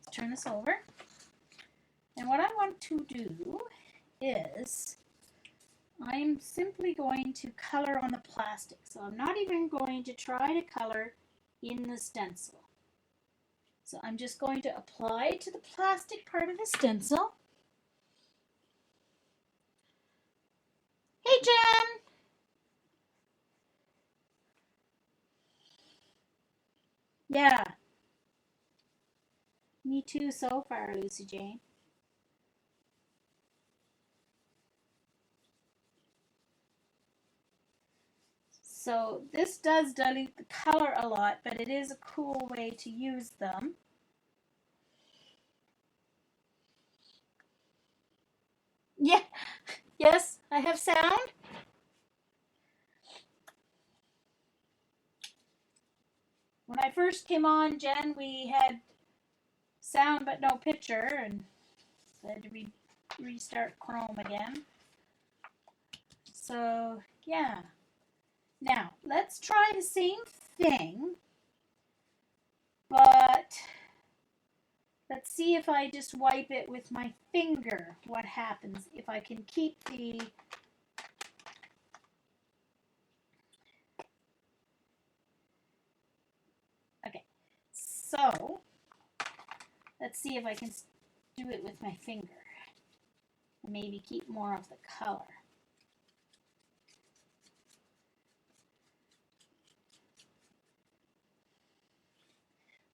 Let's turn this over. And what I want to do is I'm simply going to color on the plastic. So I'm not even going to try to color in the stencil. So I'm just going to apply it to the plastic part of the stencil. Hey, Jen! Yeah. Me too so far, Lucy Jane. So this does dilute the color a lot, but it is a cool way to use them. Yeah, yes, I have sound. When I first came on, Jen, we had sound but no picture, and so I had to restart Chrome again. So, yeah. Now, let's try the same thing, but let's see if I just wipe it with my finger, what happens if I can keep the okay. So, let's see if I can do it with my finger and maybe keep more of the color.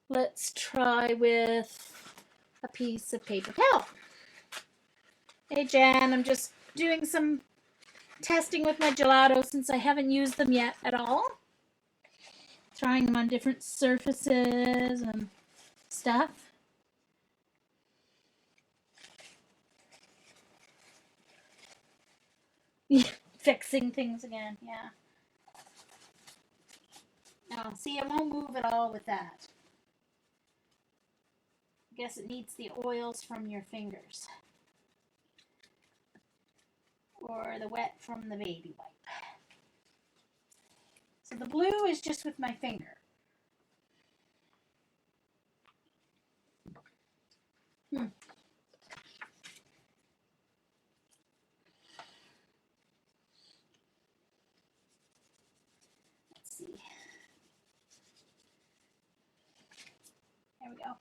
Let's try with a piece of paper towel. Hey Jan, I'm just doing some testing with my gelatos since I haven't used them yet at all. Trying them on different surfaces and stuff. Fixing things again, yeah. Now, see, it won't move at all with that. I guess it needs the oils from your fingers. Or the wet from the baby wipe. So the blue is just with my finger. Let's see. There we go.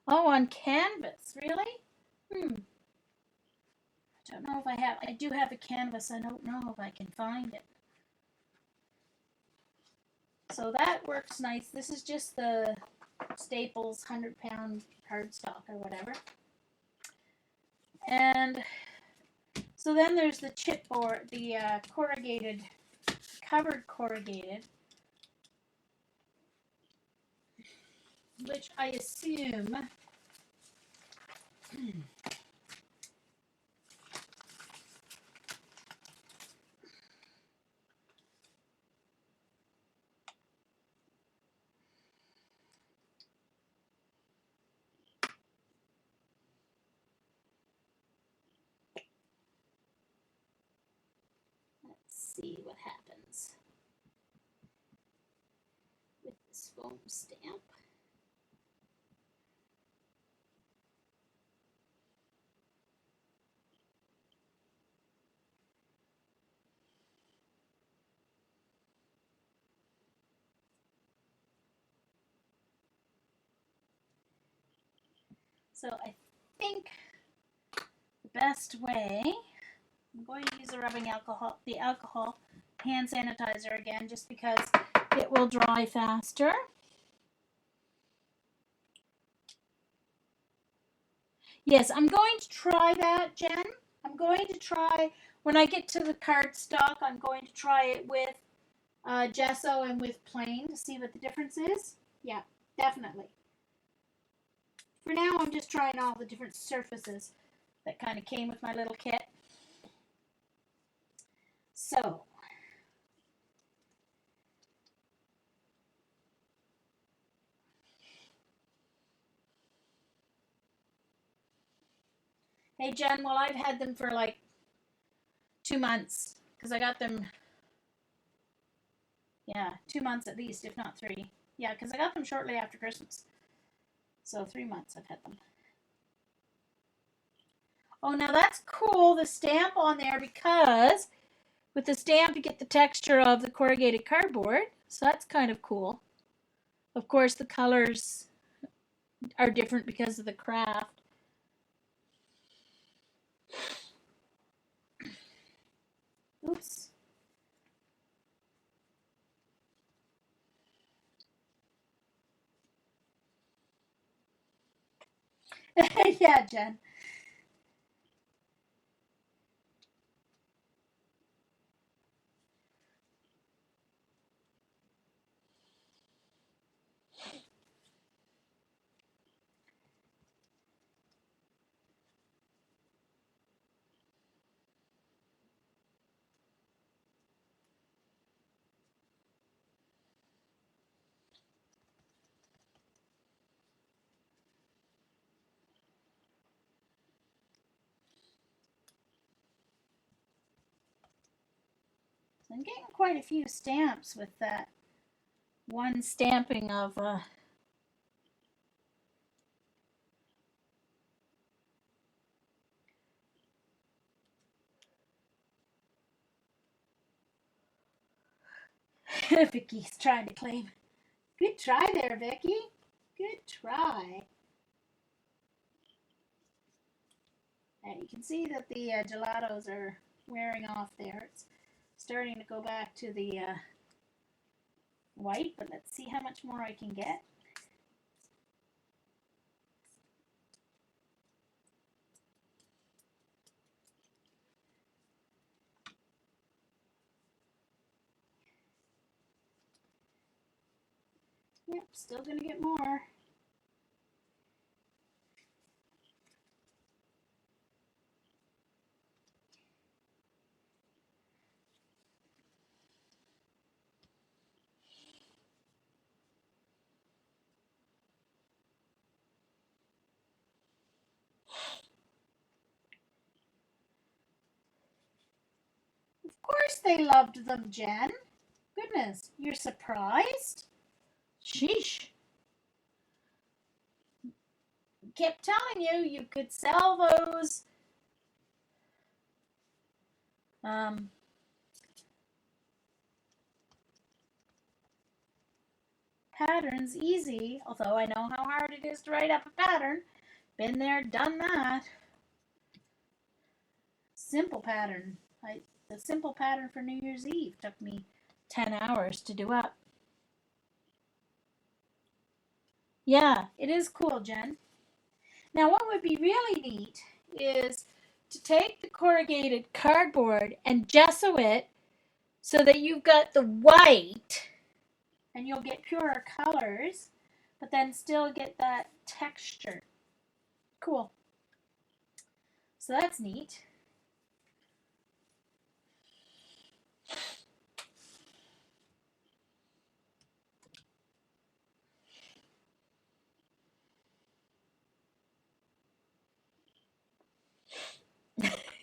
Oh, on canvas, really? I don't know if I have. I do have a canvas. I don't know if I can find it. So that works nice. This is just the Staples 100-pound cardstock or whatever. And so then there's the chipboard, the corrugated, covered corrugated, which I assume see what happens with this foam stamp. So I think the best way, I'm going to use the rubbing alcohol, the alcohol hand sanitizer again, just because it will dry faster. Yes, I'm going to try that, Jen. I'm going to try, when I get to the cardstock, I'm going to try it with gesso and with plain to see what the difference is. Yeah, definitely. For now, I'm just trying all the different surfaces that kind of came with my little kit. So, hey Jen, well, I've had them for like 2 months because I got them, yeah, 2 months at least, if not 3. Yeah, because I got them shortly after Christmas. So 3 months I've had them. Oh, now that's cool, the stamp on there, because with the stamp you get the texture of the corrugated cardboard. So that's kind of cool. Of course, the colors are different because of the craft. Oops. Yeah, Jen. So I'm getting quite a few stamps with that one stamping of Vicky's trying to claim. Good try there, Vicky. Good try. And you can see that the gelatos are wearing off there. It's Starting to go back to the white, but let's see how much more I can get. Yep, still gonna get more. Of course they loved them, Jen. Goodness, you're surprised? Sheesh. Kept telling you could sell those patterns easy, although I know how hard it is to write up a pattern. Been there, done that. Simple pattern. The simple pattern for New Year's Eve took me 10 hours to do up. Yeah, it is cool, Jen. Now, what would be really neat is to take the corrugated cardboard and gesso it so that you've got the white and you'll get purer colors, but then still get that texture. Cool. So that's neat.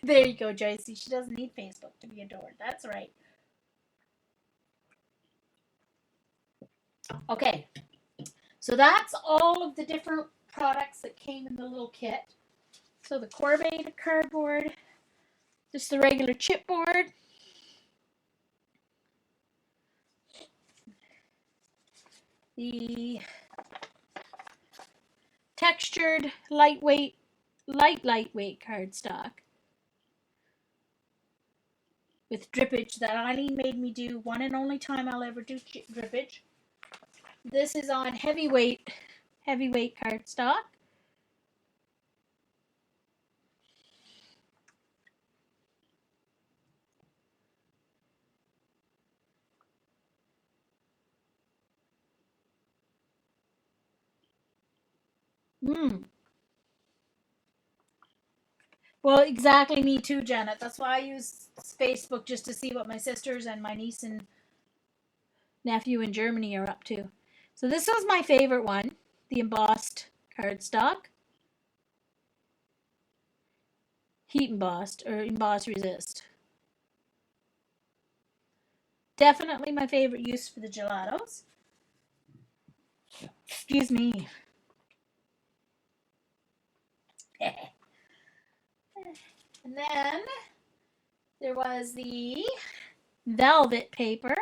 There you go, Joycey. She doesn't need Facebook to be adored. That's right. Okay, so that's all of the different products that came in the little kit. So the corrugated cardboard, just the regular chipboard, the textured lightweight cardstock with drippage that Eileen made me do, one and only time I'll ever do drippage. This is on heavyweight cardstock. Well, exactly, me too, Janet. That's why I use Facebook, just to see what my sisters and my niece and nephew in Germany are up to. So this was my favorite one, the embossed cardstock. Heat embossed or emboss resist. Definitely my favorite use for the gelatos. Excuse me. And then there was the velvet paper.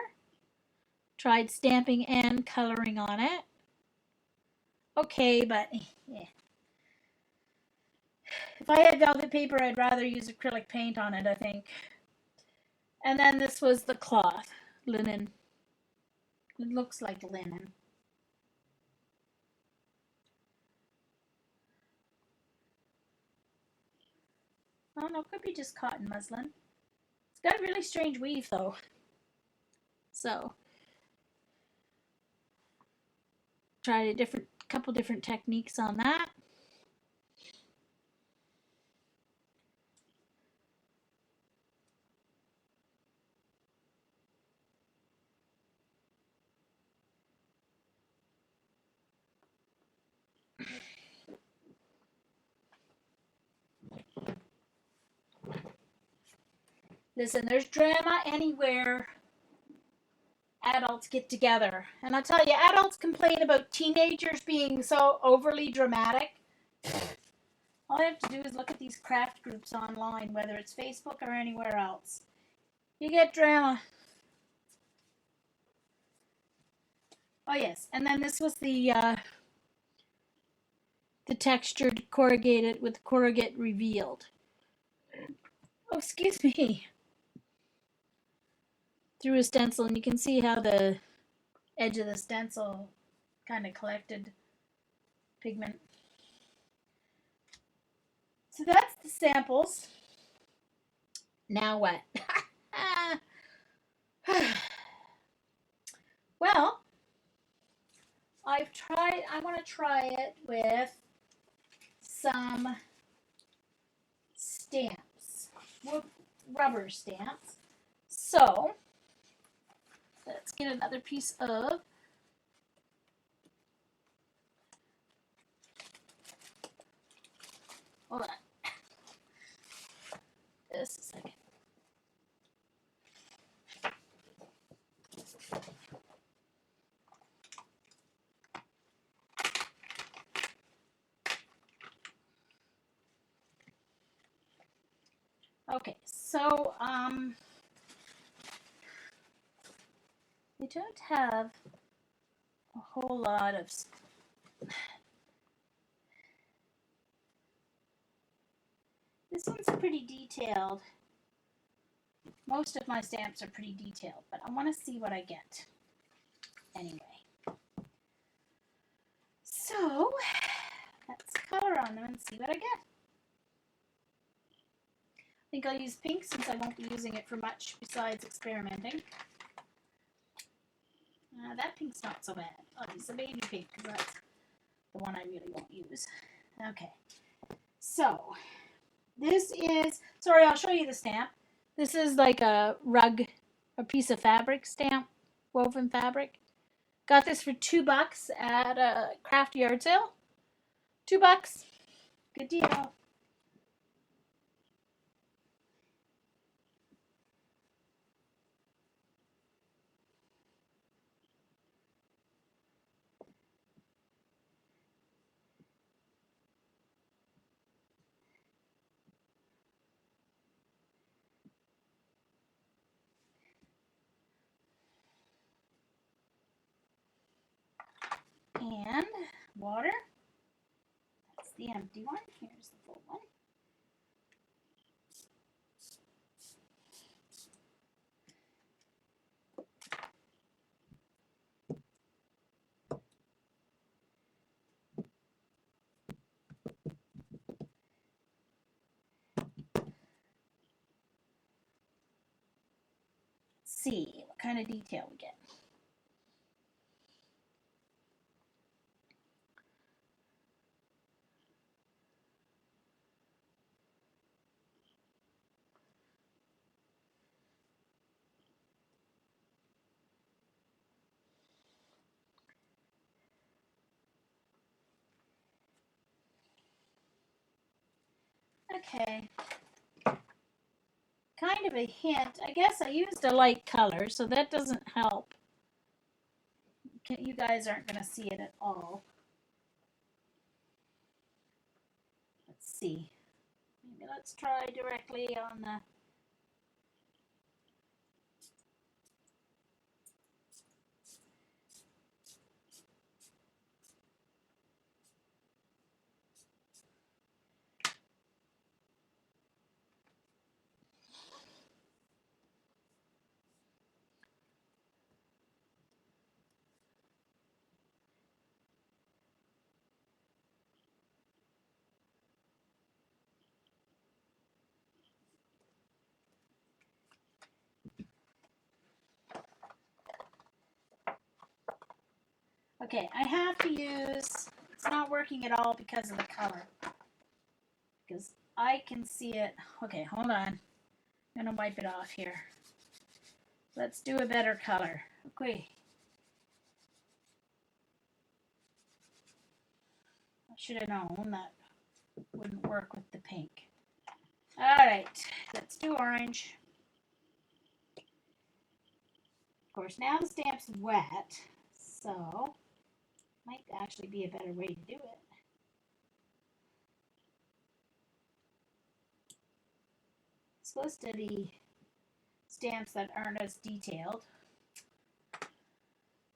Tried stamping and coloring on it. Okay, but yeah. If I had velvet paper, I'd rather use acrylic paint on it, I think. And then this was the cloth, linen. It looks like linen. Oh no, it could be just cotton muslin. It's got a really strange weave though. So, tried a couple different techniques on that. Listen, there's drama anywhere adults get together. And I tell you, adults complain about teenagers being so overly dramatic. All I have to do is look at these craft groups online, whether it's Facebook or anywhere else. You get drama. Oh yes, and then this was the textured corrugated with corrugate revealed. Oh, excuse me. through a stencil, and you can see how the edge of the stencil kind of collected pigment. So that's the samples. Now what? Well, I want to try it with some stamps, rubber stamps. So let's get another piece of hold on. Just a second. Okay, so we don't have a whole lot of this one's pretty detailed. Most of my stamps are pretty detailed, but I want to see what I get anyway. So let's color on them and see what I get. I think I'll use pink since I won't be using it for much besides experimenting. That pink's not so bad. I'll use the baby pink because that's the one I really won't use. Okay, so this is, sorry, I'll show you the stamp. This is like a rug, a piece of fabric stamp, woven fabric. Got this for $2 at a craft yard sale. $2. Good deal. And water. That's the empty one. Here's the full one. Let's see what kind of detail we get. Okay, kind of a hint. I guess I used a light color, so that doesn't help. You guys aren't going to see it at all. Let's see. Maybe let's try directly on the okay, I have to use, it's not working at all because of the color. Because I can see it. Okay, hold on. I'm going to wipe it off here. Let's do a better color. Okay. I should have known that wouldn't work with the pink. Alright, let's do orange. Of course, now the stamp's wet, so might actually be a better way to do it. It's supposed to be stamps that aren't as detailed.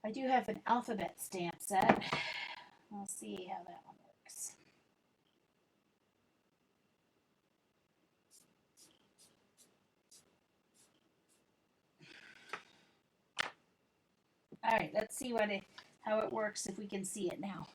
I do have an alphabet stamp set. We'll see how that one works. All right, let's see how it works if we can see it now.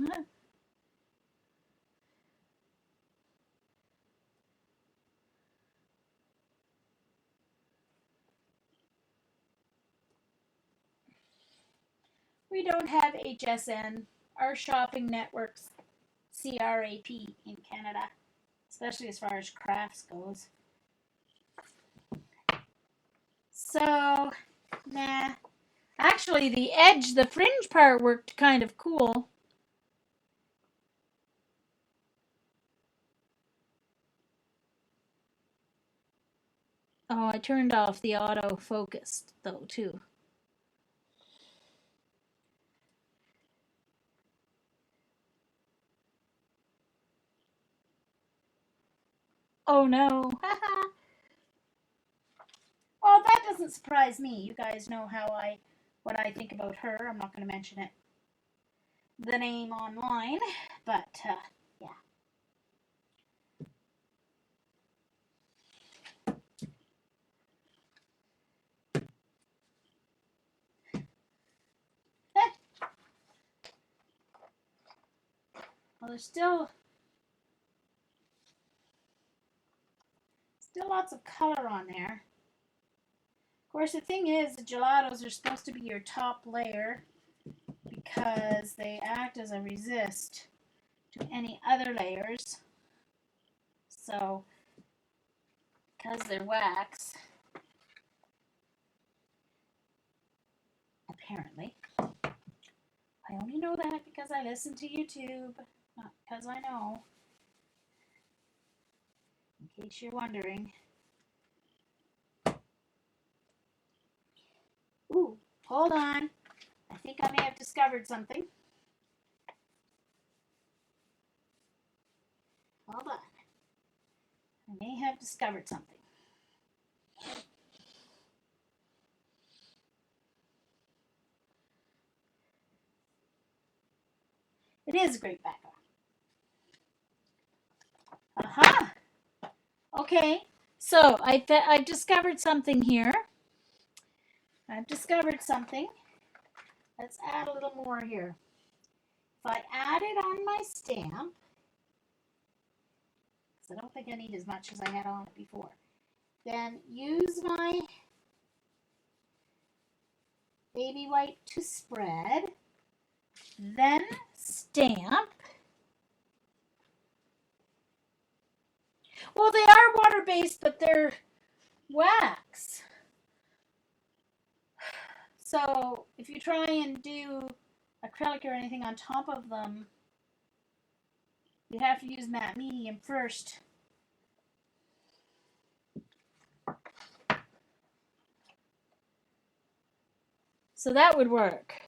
We don't have HSN. Our shopping network's CRAP in Canada, especially as far as crafts goes. So, nah. Actually, the edge, the fringe part worked kind of cool. Oh, I turned off the auto focus though too. Oh no. Well, that doesn't surprise me. You guys know what I think about her. I'm not going to mention the name online, but yeah. Well, there's still lots of color on there. Of course, the thing is, the gelatos are supposed to be your top layer because they act as a resist to any other layers. So, because they're wax, apparently. I only know that because I listen to YouTube, not because I know. In case you're wondering. Ooh, hold on. I think I may have discovered something. Hold on. I may have discovered something. It is a great background. Aha! Okay, so I've discovered something here. I've discovered something. Let's add a little more here. If I add it on my stamp, because I don't think I need as much as I had on it before, then use my baby wipe to spread, then stamp. Well, they are water-based, but they're wax. So if you try and do acrylic or anything on top of them, you have to use matte medium first. So that would work.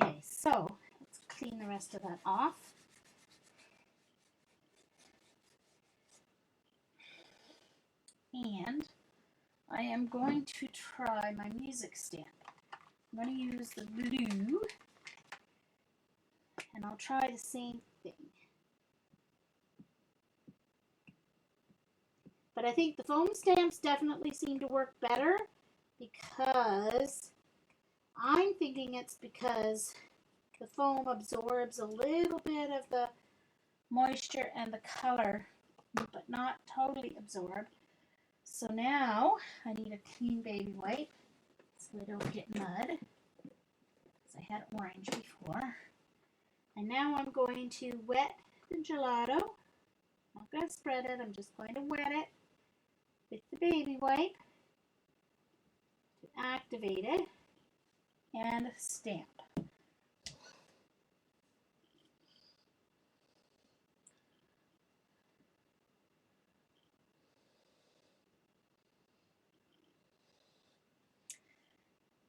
Okay, so let's clean the rest of that off. And I am going to try my music stamp. I'm going to use the blue, and I'll try the same thing. But I think the foam stamps definitely seem to work better because I'm thinking it's because the foam absorbs a little bit of the moisture and the color, but not totally absorbed. So now I need a clean baby wipe so I don't get mud, because I had orange before. And now I'm going to wet the gelato. I'm not going to spread it, I'm just going to wet it with the baby wipe to activate it and stamp.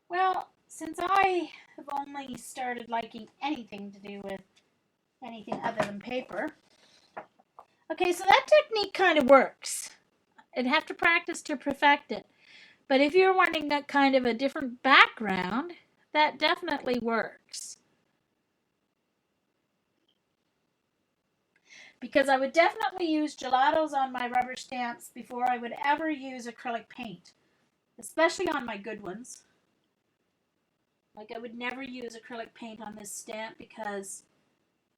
Well, since I have only started liking anything to do with anything other than paper, okay, so that technique kind of works. I'd have to practice to perfect it. But if you're wanting that kind of a different background, that definitely works. because I would definitely use gelatos on my rubber stamps before I would ever use acrylic paint, especially on my good ones. Like I would never use acrylic paint on this stamp because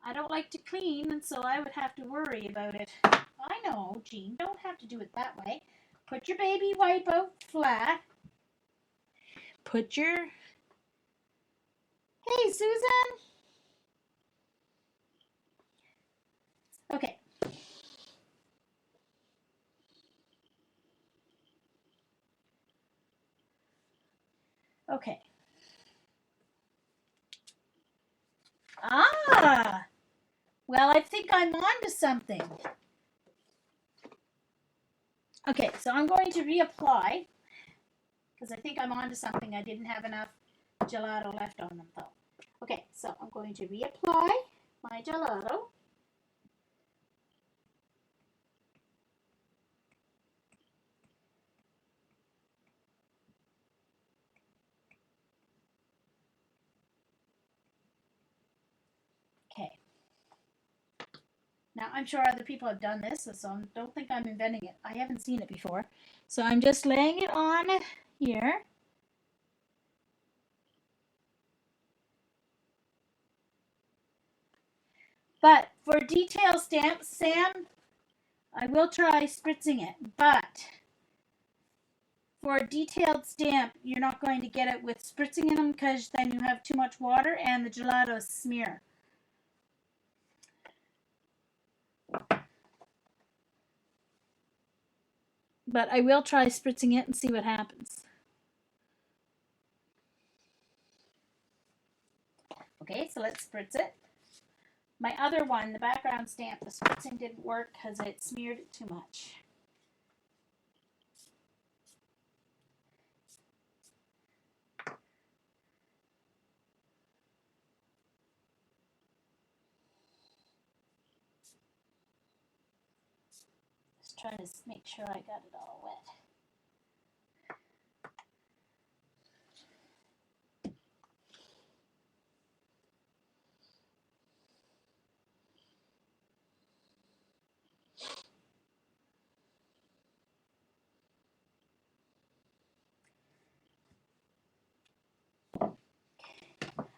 I don't like to clean, and so I would have to worry about it. I know, Jean, don't have to do it that way. Put your baby wipe out flat. Put your... Hey, Susan. Okay. Okay. Ah! Well, I think I'm on to something. Okay, so I'm going to reapply because I think I'm on to something. I didn't have enough gelato left on them though. Okay, so I'm going to reapply my gelato. Okay. Now, I'm sure other people have done this, so don't think I'm inventing it. I haven't seen it before. So I'm just laying it on here. But for detail stamps, Sam, I will try spritzing it. But for a detailed stamp, you're not going to get it with spritzing in them because then you have too much water and the gelato smear. But I will try spritzing it and see what happens. Okay, so let's spritz it. My other one, the background stamp, the spritzing didn't work because it smeared it too much. Just trying to make sure I got it all wet.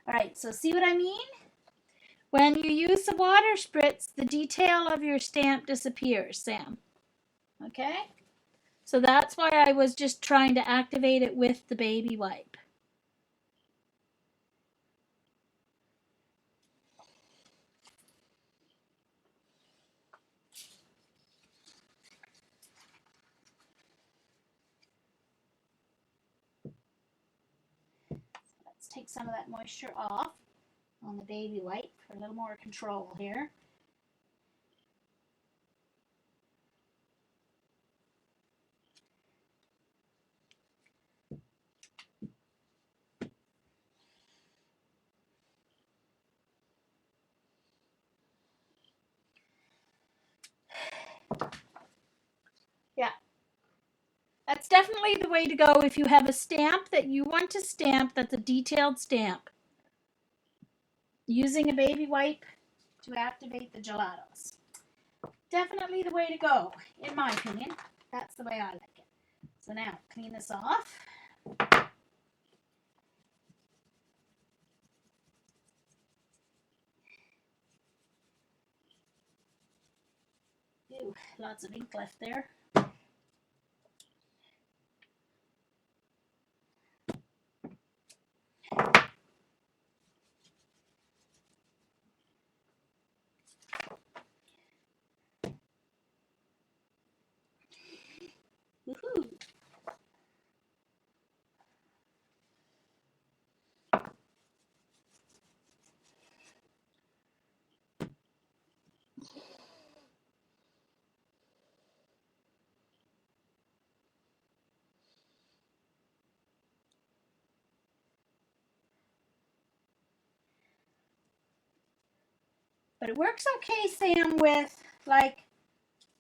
All right, so see what I mean? When you use the water spritz, the detail of your stamp disappears, Sam. Okay? So that's why I was just trying to activate it with the baby wipe. Let's take some of that moisture off on the baby wipe for a little more control here. Yeah. That's definitely the way to go if you have a stamp that you want to stamp that's a detailed stamp. Using a baby wipe to activate the gelatos. Definitely the way to go, in my opinion. That's the way I like it. So now, clean this off. Ew, lots of ink left there. Woohoo! But it works okay, Sam, with like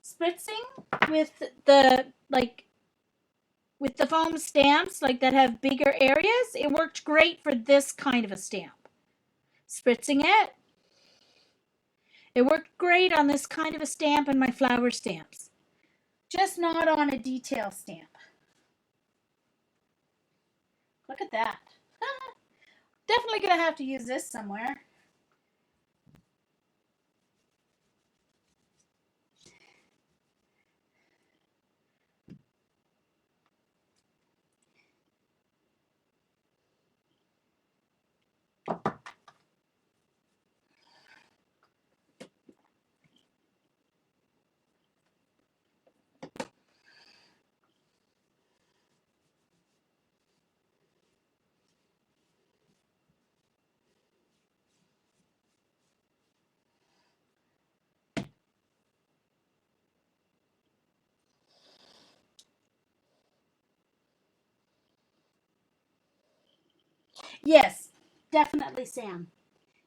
spritzing with the with the foam stamps like that have bigger areas. It worked great for this kind of a stamp. Spritzing it, It worked great on this kind of a stamp and my flower stamps. Just not on a detail stamp. Look at that. Definitely gonna have to use this somewhere. Yes, definitely, Sam.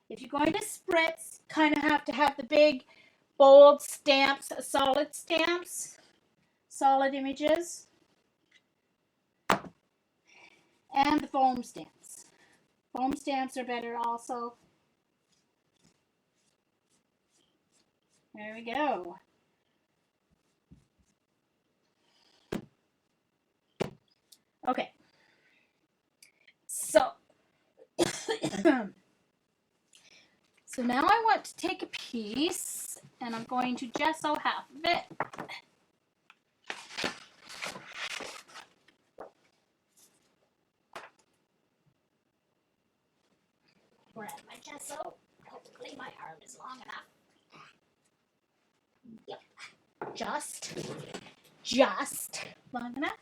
If you're going to spritz, kind of have to have the big, bold stamps, solid images, and the foam stamps. Foam stamps are better also. There we go. Okay. So, so now I want to take a piece and I'm going to gesso half of it. Grab my gesso. Hopefully my arm is long enough. Yep. Just long enough.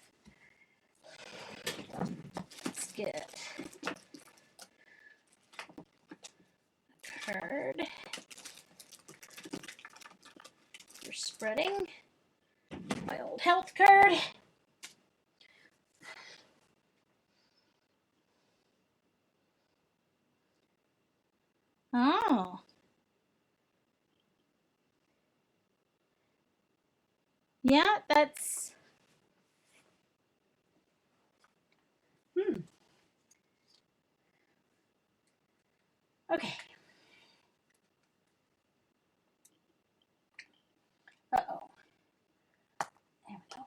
Let's get a card for spreading. My old health card. Oh. Yeah, that's okay. Uh-oh. There we go.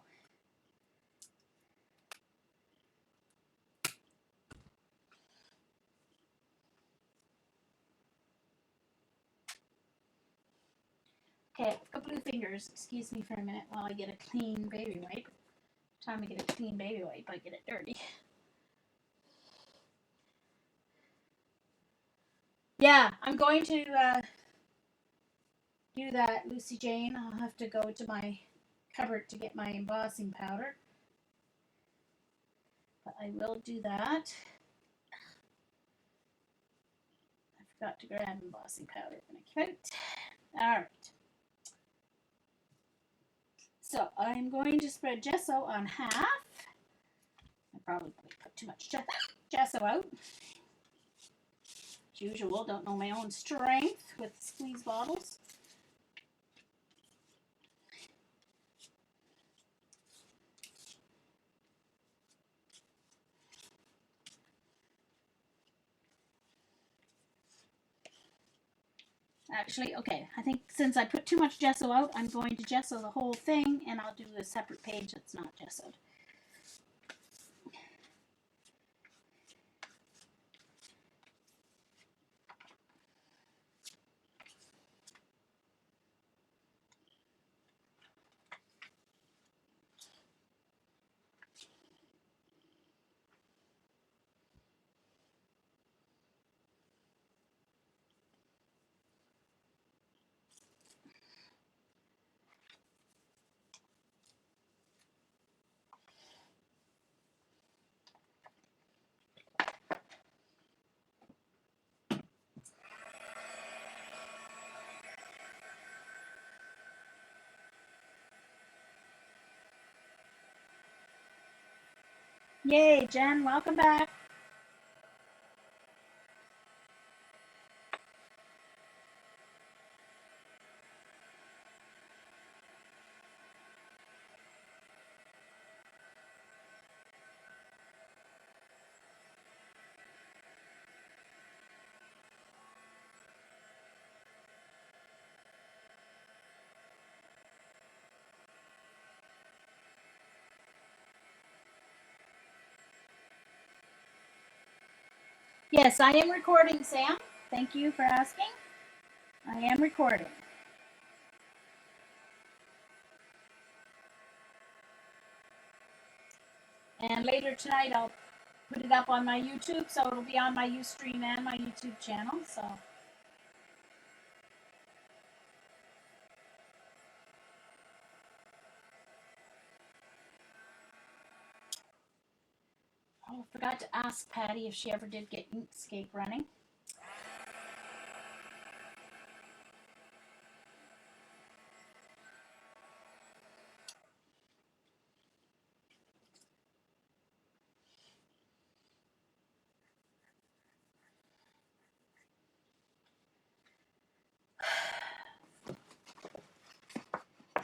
Okay, I've got blue fingers. Excuse me for a minute while I get a clean baby wipe. Time to get a clean baby wipe, I get it dirty. Yeah, I'm going to do that, Lucy Jane. I'll have to go to my cupboard to get my embossing powder. But I will do that. I forgot to grab embossing powder when I came out. All right. So I'm going to spread gesso on half. I probably put too much gesso out. As usual, don't know my own strength with squeeze bottles. Actually, okay, I think since I put too much gesso out, I'm going to gesso the whole thing, and I'll do a separate page that's not gessoed. Yay, Jen, welcome back. Yes, I am recording, Sam. Thank you for asking. I am recording. And later tonight I'll put it up on my YouTube, so it'll be on my Ustream and my YouTube channel. So oh, I forgot to ask Patty if she ever did get Inkscape running.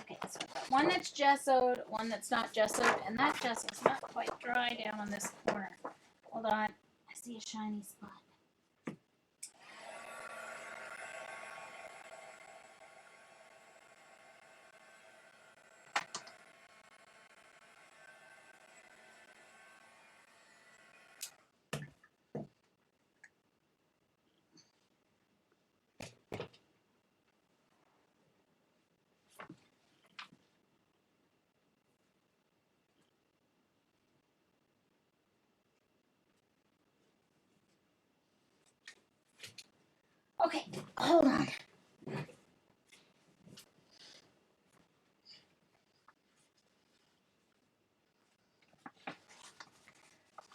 Okay, so I've got one that's gessoed, one that's not gessoed, and that gesso's not quite dry down on this corner. Hold on, I see a shiny spot. Okay, hold on.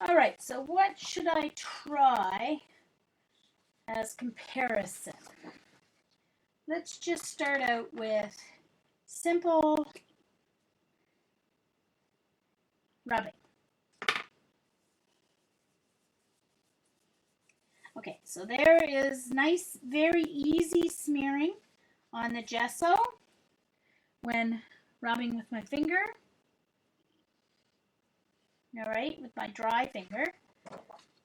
All right, so what should I try as comparison? Let's just start out with simple rubbing. Okay, so there is nice, very easy smearing on the gesso when rubbing with my finger. All right, with my dry finger.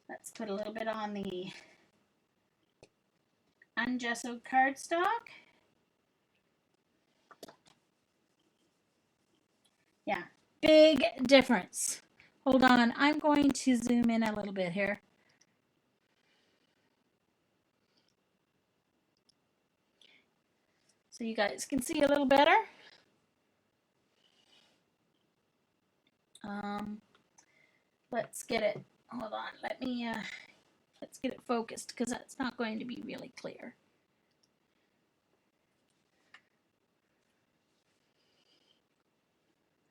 Let's put a little bit on the ungessoed cardstock. Yeah, big difference. Hold on, I'm going to zoom in a little bit here. So you guys can see a little better. Let's get it, hold on, let's get it focused because that's not going to be really clear.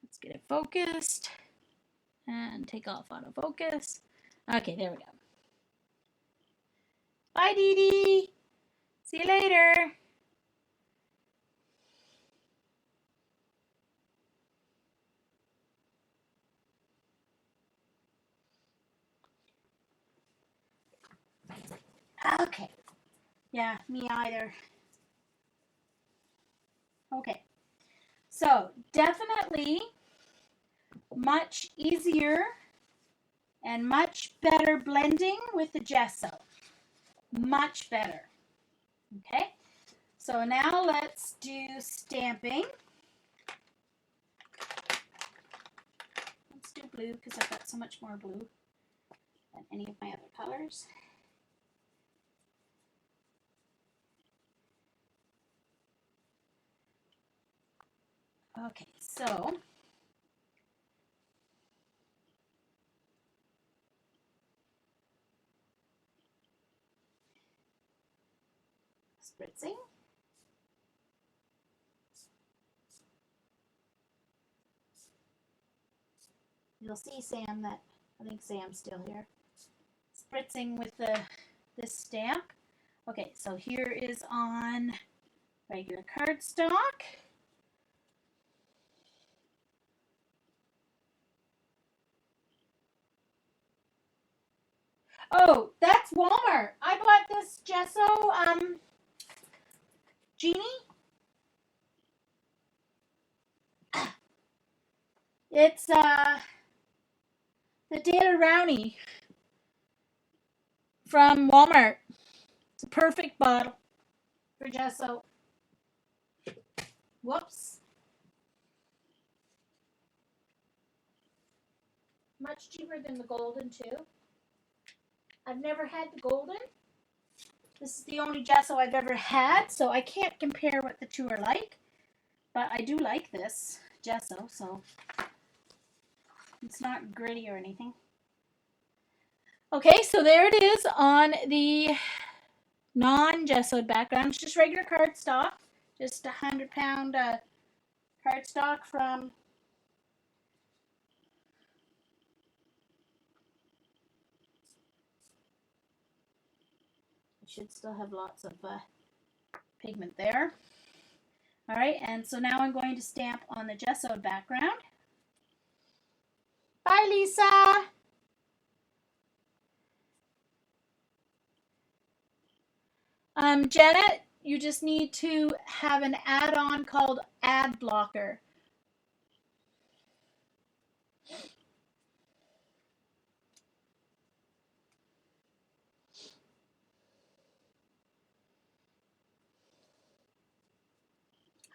Let's get it focused and take off autofocus. Okay, there we go. Bye, Dee Dee. See you later. Okay. Yeah, me either. Okay. So, definitely much easier and much better blending with the gesso. Much better. Okay. So now let's do stamping. Let's do blue because I've got so much more blue than any of my other colors. Okay, so spritzing. You'll see Sam that, I think Sam's still here. Spritzing with this stamp. Okay, so here is on regular cardstock. Oh, that's Walmart. I bought this gesso genie. It's the Daler Rowney from Walmart. It's a perfect bottle for gesso. Whoops. Much cheaper than the golden too. I've never had the golden. This is the only gesso I've ever had, so I can't compare what the two are like. But I do like this gesso, so it's not gritty or anything. Okay, so there it is on the non-gessoed background. It's just regular cardstock, just a 100-pound cardstock from it should still have lots of pigment there. All right, and so now I'm going to stamp on the gessoed background. Bye, Lisa. Janet, you just need to have an add-on called Ad Blocker.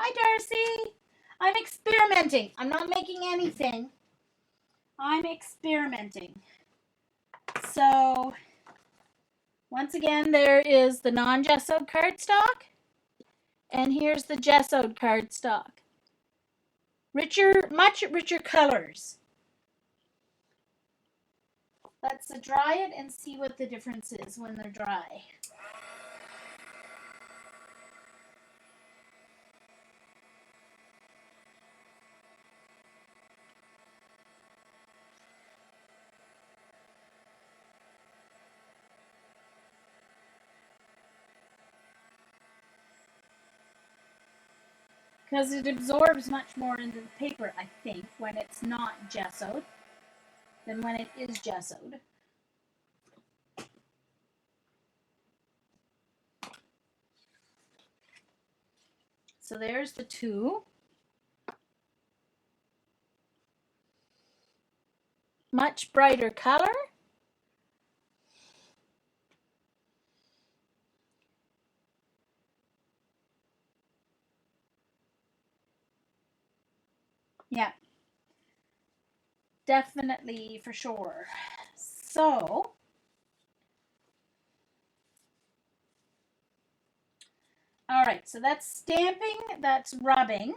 Hi, Darcy. I'm experimenting. I'm not making anything. I'm experimenting. So, once again, there is the non-gessoed cardstock. And here's the gessoed cardstock. Much richer colors. Let's dry it and see what the difference is when they're dry. Because it absorbs much more into the paper, I think, when it's not gessoed than when it is gessoed. So there's the two. Much brighter color. Yeah. Definitely, for sure. So, all right, so that's stamping, that's rubbing.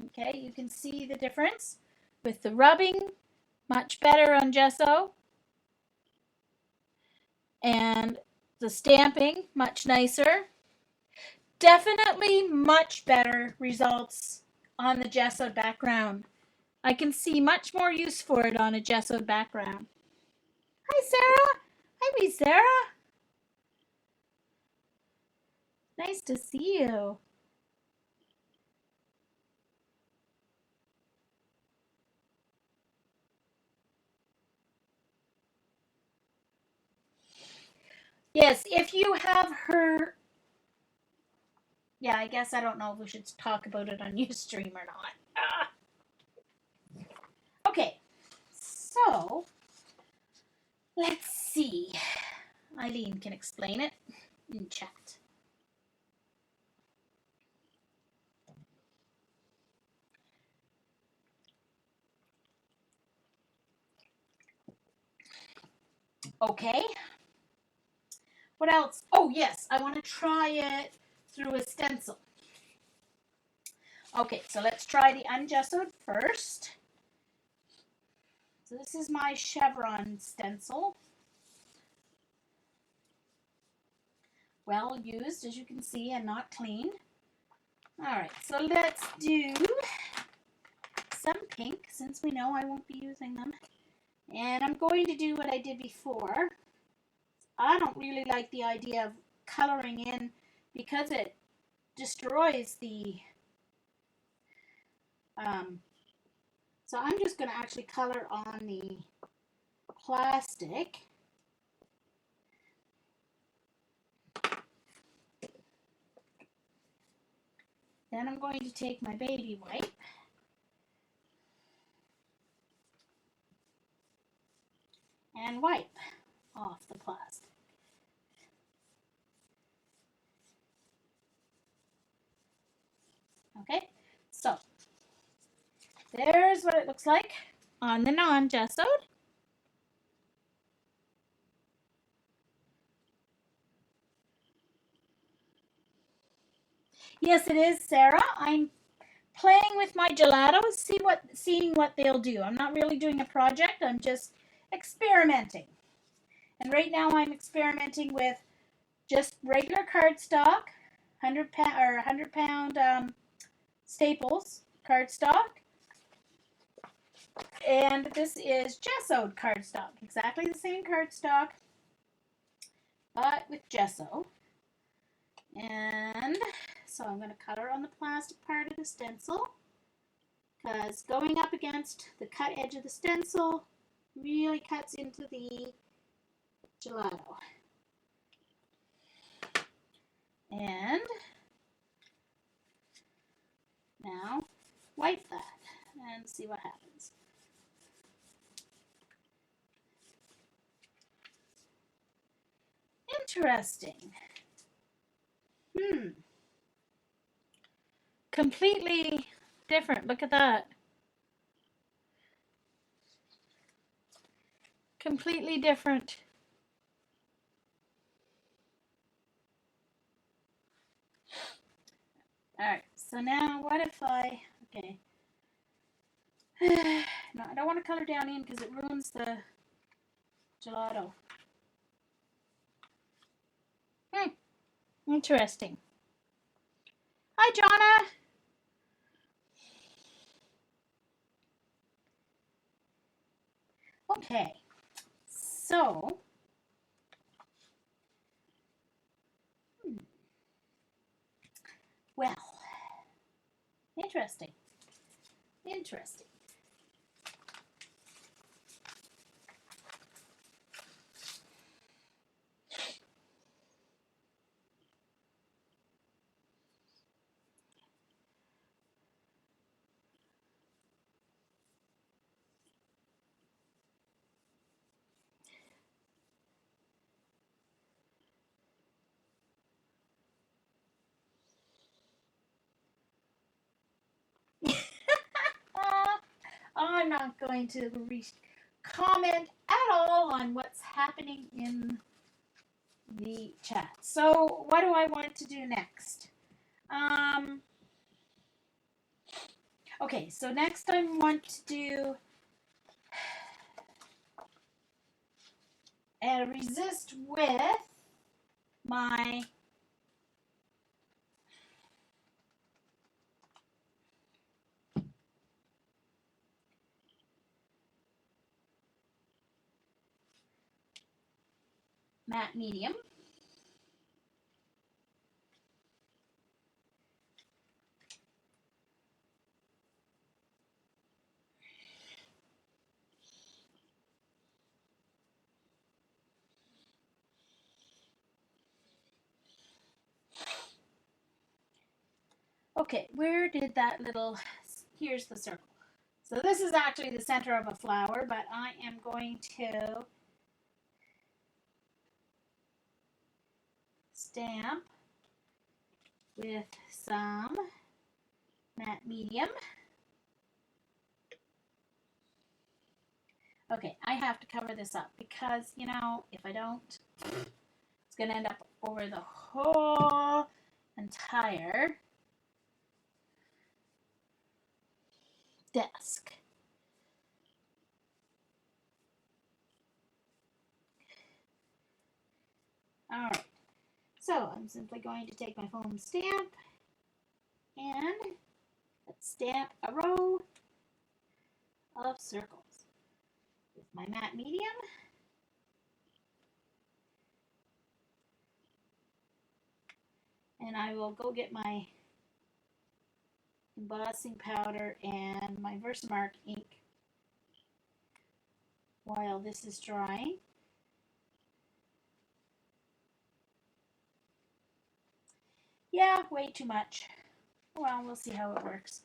Okay, you can see the difference with the rubbing, much better on gesso, and the stamping, much nicer. Definitely much better results on the gessoed background. I can see much more use for it on a gessoed background. Hi, Sarah. Hi, Sarah. Nice to see you. Yes, if you have her... Yeah, I guess I don't know if we should talk about it on Ustream or not. Okay, so let's see. Eileen can explain it in chat. Okay. What else? Oh, yes, I want to try it through a stencil. Okay, so let's try the ungessoed first. So this is my chevron stencil. Well used, as you can see, and not clean. All right, so let's do some pink, since we know I won't be using them. And I'm going to do what I did before. I don't really like the idea of coloring in because it destroys the... so I'm just going to actually color on the plastic. Then I'm going to take my baby wipe and wipe off the plastic. Okay, so there's what it looks like on the non-gessoed. Yes, it is, Sarah. I'm playing with my gelatos, seeing what they'll do. I'm not really doing a project. I'm just experimenting. And right now I'm experimenting with just regular cardstock, 100 pound Staples cardstock, and this is gessoed cardstock. Exactly the same cardstock, but with gesso. And so I'm going to color on the plastic part of the stencil, because going up against the cut edge of the stencil really cuts into the gelato. And now wipe that and see what happens. Interesting. Completely different. Look at that. Completely different. All right, so now what if I, okay. No, I don't want to color down in because it ruins the gelato. Interesting. Hi, Jonna. Okay, so, well, interesting. Interesting. I'm not going to comment at all on what's happening in the chat. So what do I want to do next? Okay, so next I want to do a resist with my matte medium. Okay, where did that little, here's the circle. So this is actually the center of a flower, but I am going to stamp with some matte medium. Okay, I have to cover this up because, you know, if I don't, it's going to end up over the whole entire desk. All right, so I'm simply going to take my foam stamp and stamp a row of circles with my matte medium. And I will go get my embossing powder and my Versamark ink while this is drying. Yeah, way too much. Well, we'll see how it works.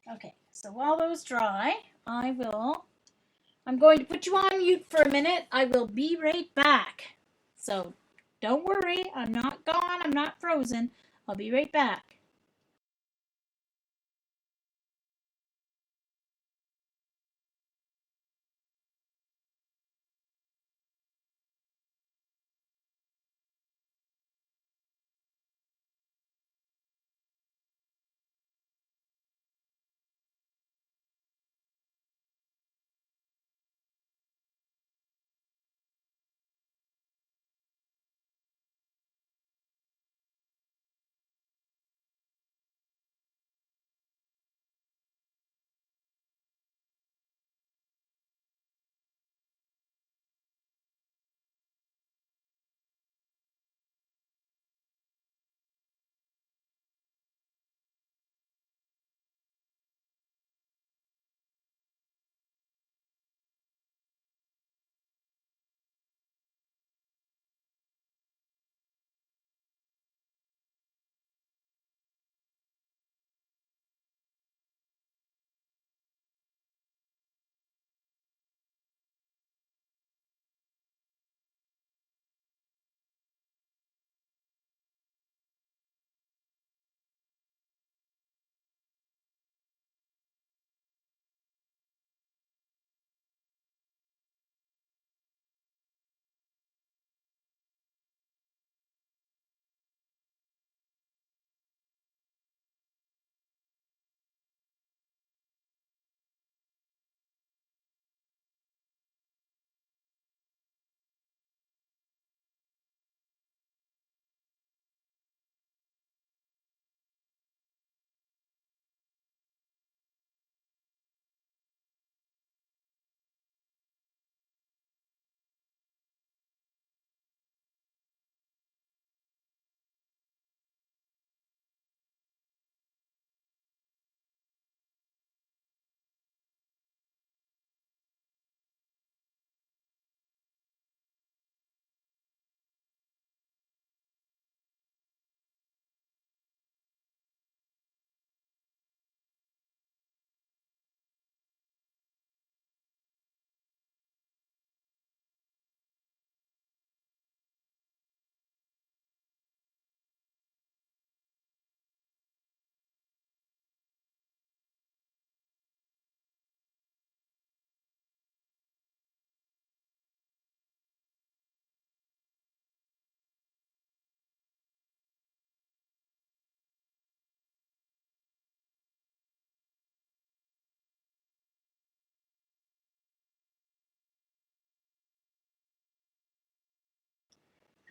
Okay, so while those dry, I'm going to put you on mute for a minute. I will be right back. So don't worry, I'm not gone, I'm not frozen. I'll be right back.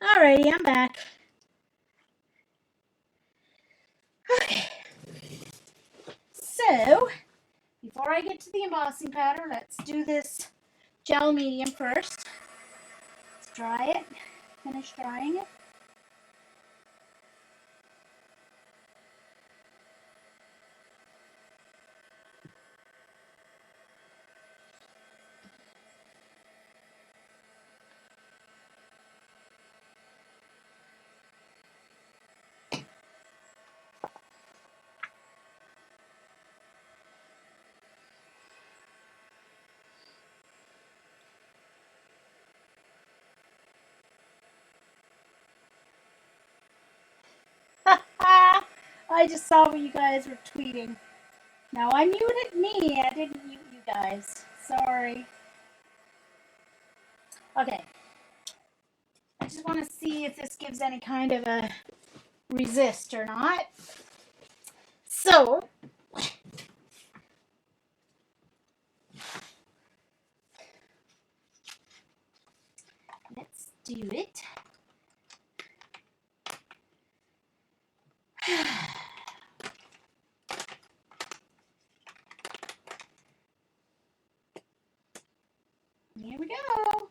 Alrighty, I'm back. Okay. So, before I get to the embossing powder, let's do this gel medium first. Let's dry it. Finish drying it. I just saw what you guys were tweeting. Now I muted me. I didn't mute you guys. Sorry. Okay. I just want to see if this gives any kind of a resist or not. So, let's do it. Here we go.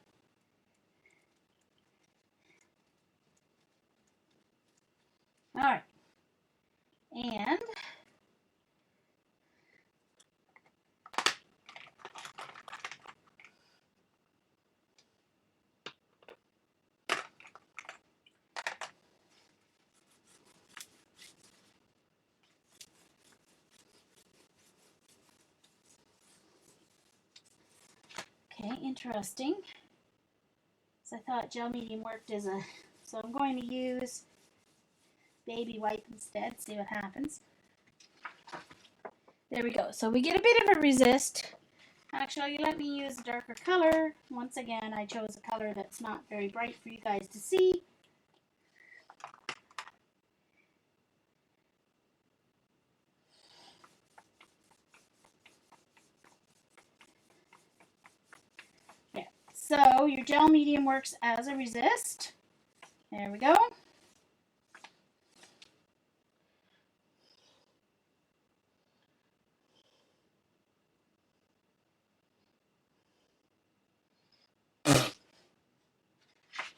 All right. And interesting. So I thought gel medium worked as a, so I'm going to use baby wipe instead, see what happens. There we go. So we get a bit of a resist. Actually, let me use a darker color. Once again, I chose a color that's not very bright for you guys to see. Yeah. So your gel medium works as a resist. There we go.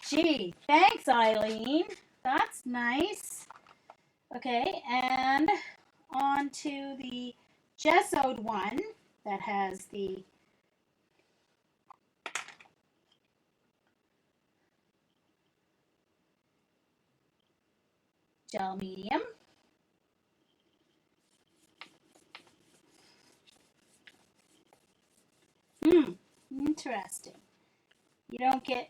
Gee, thanks, Eileen. That's nice. Okay, and on to the gessoed one that has the gel medium. Interesting. You don't get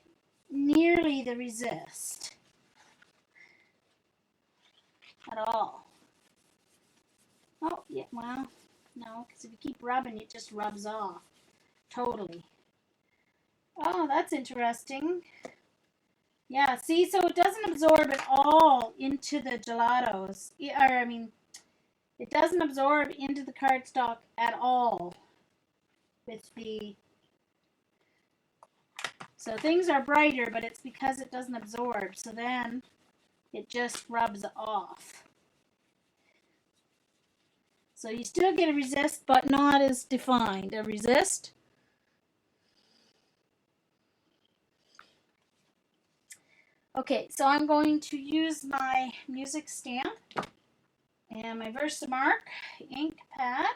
nearly the resist at all. Oh, yeah, well, no, because if you keep rubbing, it just rubs off totally. Oh, that's interesting. Yeah, see, so it doesn't absorb at all into the gelatos. Or, I mean, it doesn't absorb into the cardstock at all with the... So things are brighter, but it's because it doesn't absorb. So then it just rubs off. So you still get a resist, but not as defined. A resist. Okay, so I'm going to use my music stamp and my Versamark ink pad.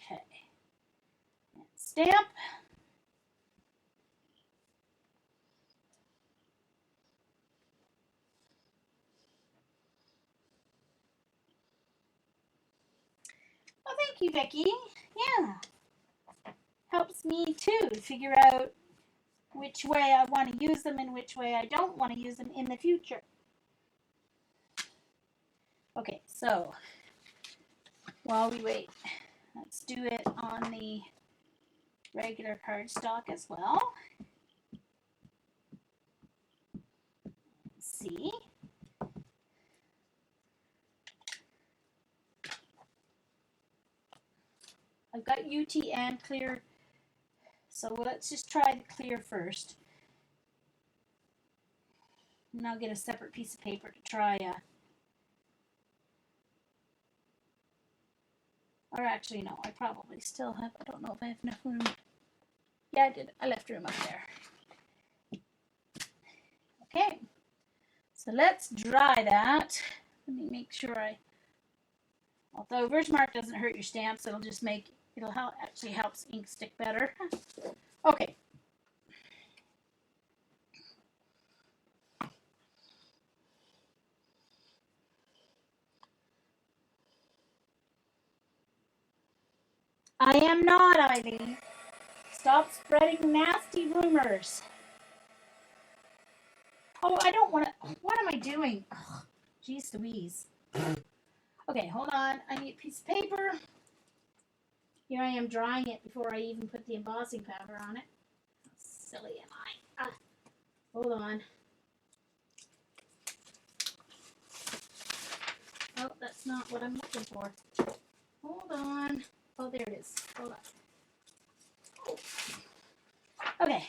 Okay, stamp. Oh, thank you, Vicki. Yeah, helps me too to figure out which way I want to use them and which way I don't want to use them in the future. Okay, so while we wait, let's do it on the regular cardstock as well. Let's see. I've got UT and clear, so let's just try the clear first. And I'll get a separate piece of paper to try or actually no, I probably still have, I don't know if I have enough room. Yeah, I did. I left room up there. Okay, so let's dry that. Let me make sure although Versamark doesn't hurt your stamps, it'll just make, it'll help, actually helps ink stick better. Okay. I am not, Eileen. Stop spreading nasty rumors. Oh, I don't want to. What am I doing? Oh, geez Louise. Okay, hold on. I need a piece of paper. Here I am drying it before I even put the embossing powder on it. How silly am I? Hold on. Oh, that's not what I'm looking for. Hold on. Oh, there it is. Hold on. Oh. Okay.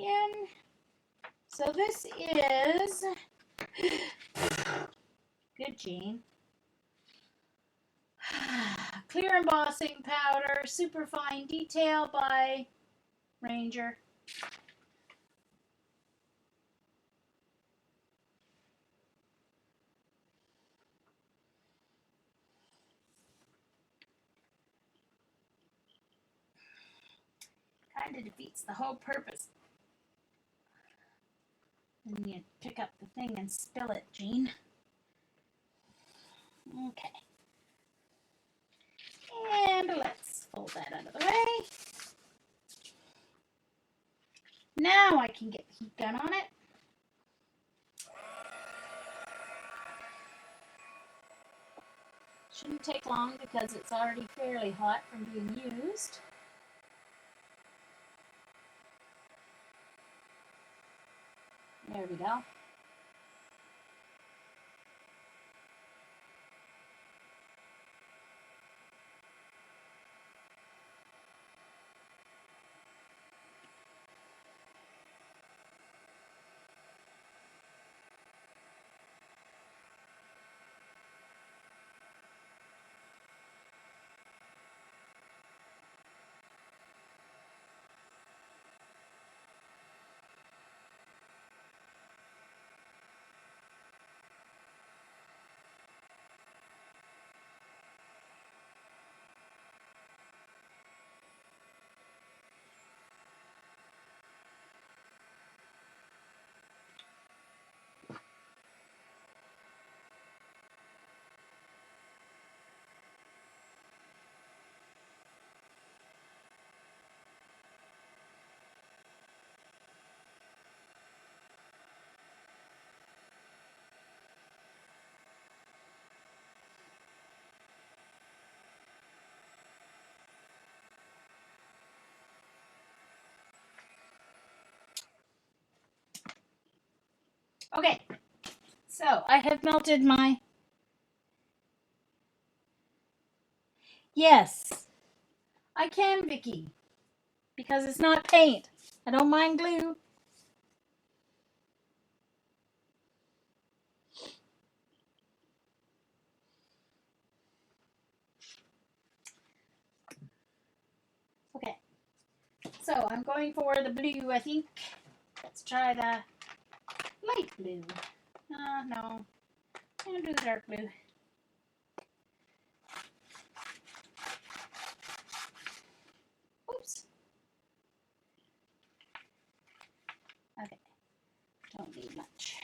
in. So this is, good Jean, clear embossing powder, super fine detail by Ranger. Kind of defeats the whole purpose. And you pick up the thing and spill it, Jean. Okay. And let's fold that out of the way. Now I can get the heat gun on it. Shouldn't take long because it's already fairly hot from being used. There we go. Okay, so I have melted my, yes, I can, Vicky, because it's not paint. I don't mind glue. Okay, so I'm going for the blue, I think. Let's try the light blue. No, I'll do the dark blue. Oops. Okay, don't need much.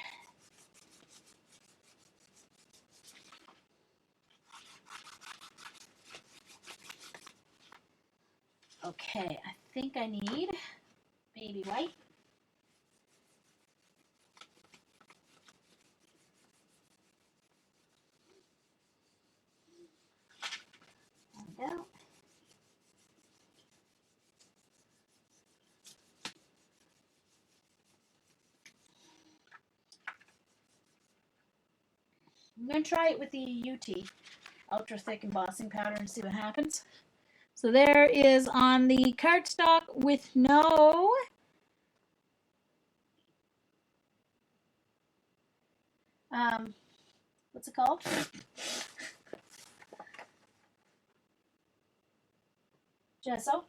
Okay, I think I need baby white. There we go. I'm going to try it with the UT, ultra thick embossing powder, and see what happens. So there is on the cardstock with no what's it called? Gesso.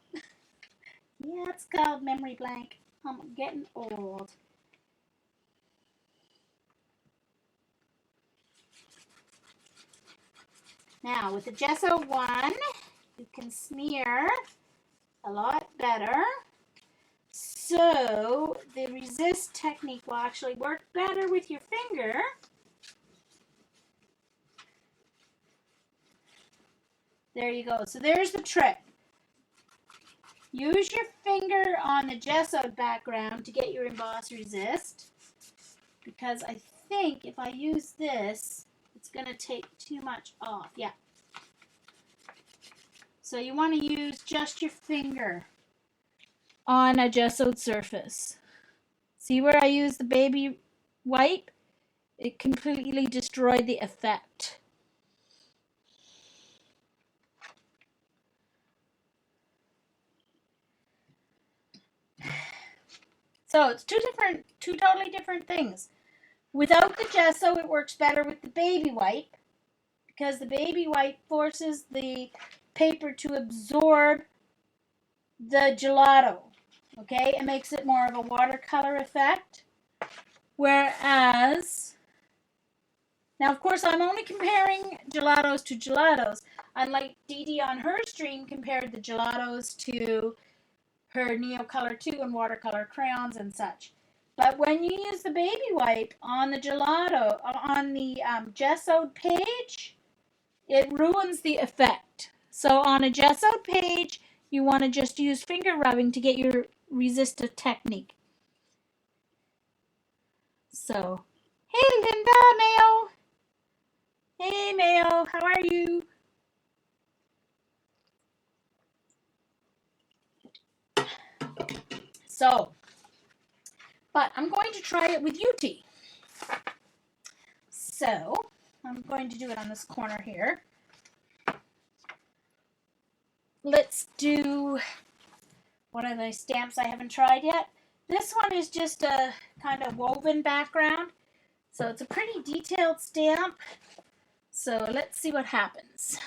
Yeah, it's called memory blank. I'm getting old. Now with the gesso one, you can smear a lot better. So the resist technique will actually work better with your finger. There you go. So there's the trick. Use your finger on the gessoed background to get your emboss resist. Because I think if I use this, it's going to take too much off. Yeah. So you want to use just your finger on a gessoed surface. See where I use the baby white? It completely destroyed the effect. So it's two totally different things. Without the gesso, it works better with the baby wipe because the baby wipe forces the paper to absorb the gelato. Okay, it makes it more of a watercolor effect. Whereas, now of course I'm only comparing gelatos to gelatos. Unlike Dee Dee on her stream compared the gelatos to her Neocolor 2 and watercolor crayons and such. But when you use the baby wipe on the gelato, on the gessoed page, it ruins the effect. So on a gessoed page, you want to just use finger rubbing to get your resistive technique. So, hey Linda, Mayo. Hey Mayo, how are you? So, but I'm going to try it with UT. So, I'm going to do it on this corner here. Let's do one of the stamps I haven't tried yet. This one is just a kind of woven background. So it's a pretty detailed stamp. So let's see what happens.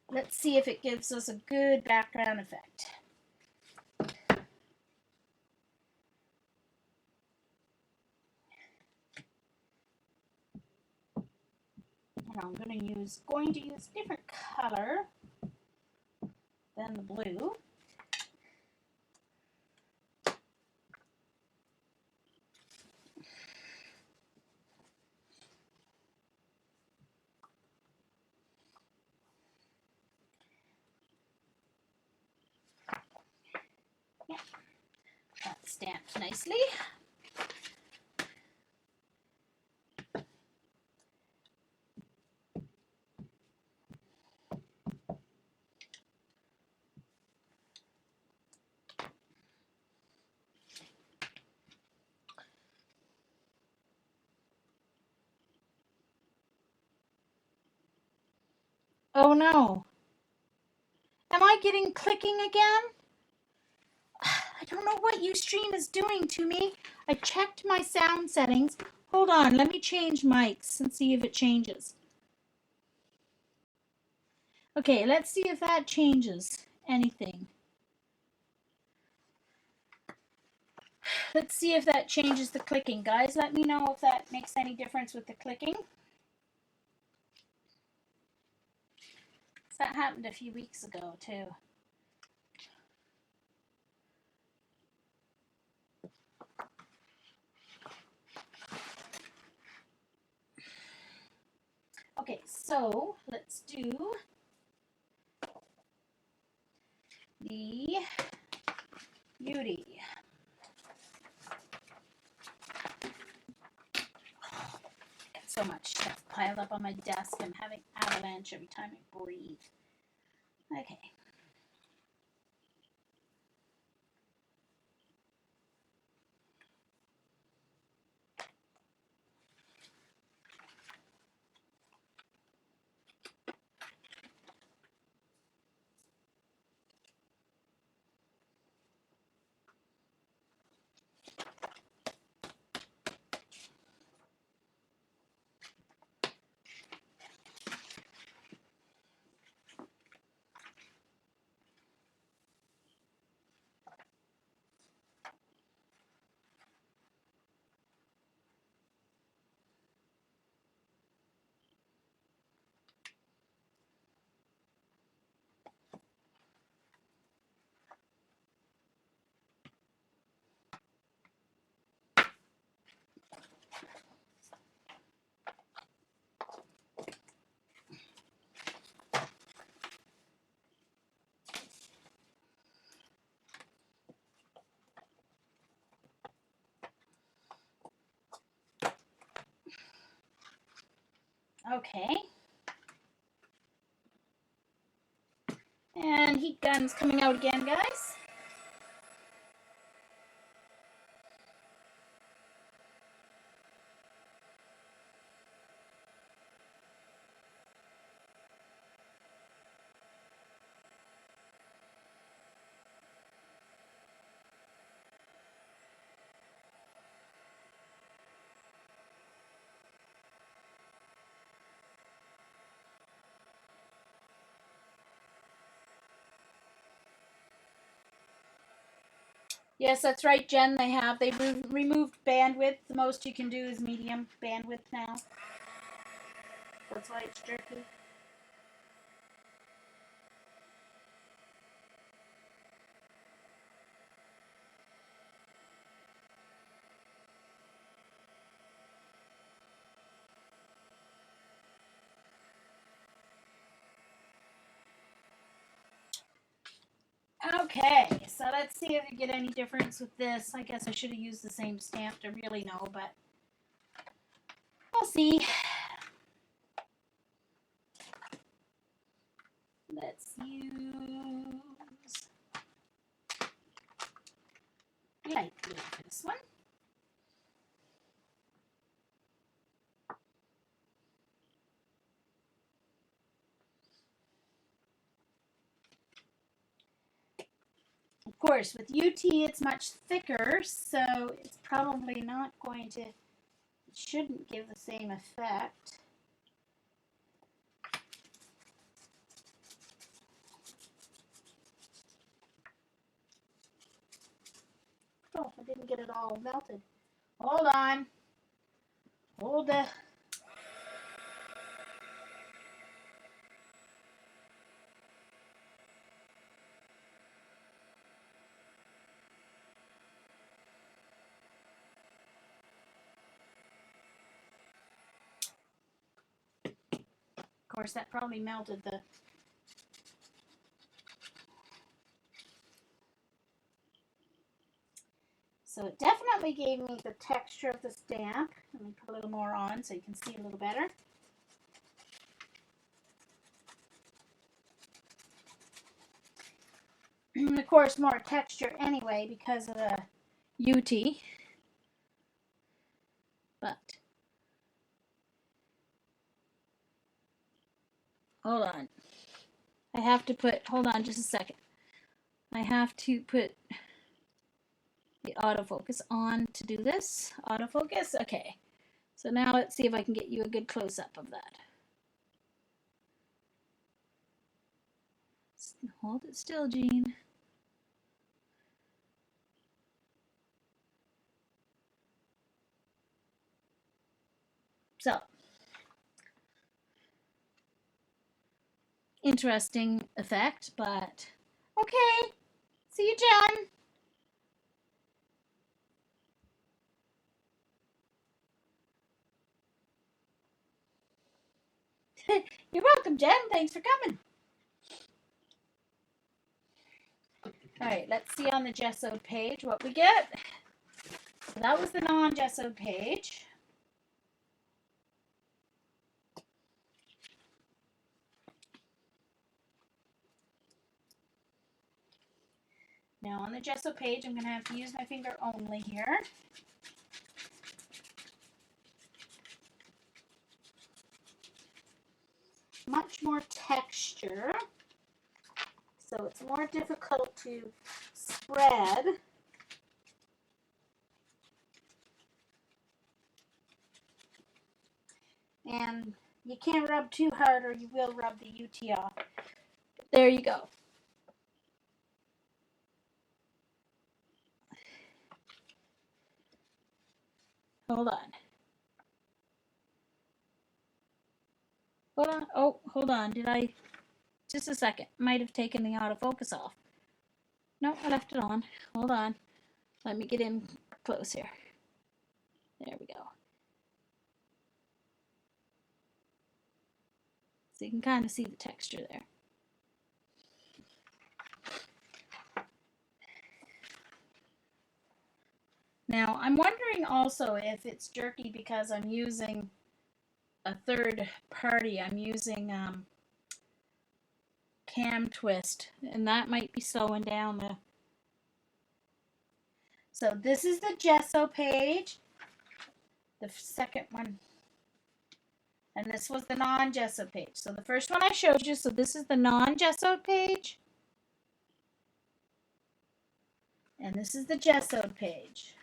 Let's see if it gives us a good background effect. And I'm going to use different color than the blue. Yeah, that's stamped nicely. Oh no. Am I getting clicking again? I don't know what Ustream is doing to me. I checked my sound settings. Hold on, let me change mics and see if it changes. Okay, let's see if that changes anything. Let's see if that changes the clicking. Guys, let me know if that makes any difference with the clicking. That happened a few weeks ago, too. Okay, so let's do the beauty. Got so much stuff piled up on my desk. I'm having avalanche every time I breathe. Okay. Okay. And heat gun's coming out again, guys. Yes, that's right, Jen. They removed bandwidth. The most you can do is medium bandwidth now. That's why it's jerky. Okay, so let's see if we get any difference with this. I guess I should have used the same stamp to really know, but we'll see. Let's use light blue for this one. Of course, with UT it's much thicker, so it's probably not going to, it shouldn't give the same effect. Oh, I didn't get it all melted. Hold on. Hold the... Of course, that probably melted the... So it definitely gave me the texture of the stamp. Let me put a little more on so you can see a little better. And of course, more texture anyway because of the UT. But hold on. I have to put, hold on just a second. I have to put the autofocus on to do this. Autofocus, okay. So now let's see if I can get you a good close-up of that. Hold it still, Jean. So, interesting effect, but okay. See you, Jen. You're welcome, Jen. Thanks for coming. All right, let's see on the gessoed page what we get. So that was the non-gessoed page. Now on the gesso page, I'm going to have to use my finger only here. Much more texture, so it's more difficult to spread. And you can't rub too hard or you will rub the UT off. There you go. Hold on. Hold on. Oh, hold on. Did I? Just a second. Might have taken the autofocus off. No, I left it on. Hold on. Let me get in close here. There we go. So you can kind of see the texture there. Now, I'm wondering also if it's jerky because I'm using a third party. I'm using cam twist, and that might be slowing down the... So this is the gesso page, the second one, and this was the non-gesso page. So the first one I showed you, so this is the non-gesso page, and this is the gessoed page.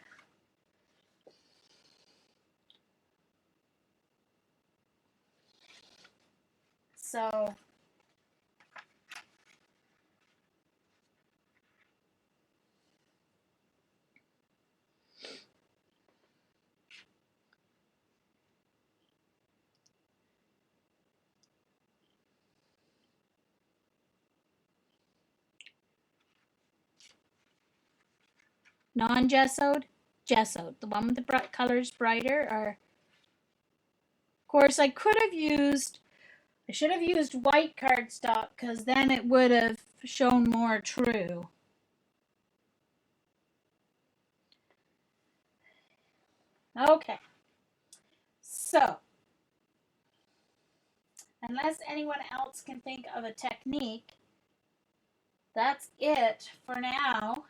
So Non-gessoed, gessoed. The one with the bright colors brighter are, of course, I should have used white cardstock because then it would have shown more true. Okay, so unless anyone else can think of a technique, that's it for now.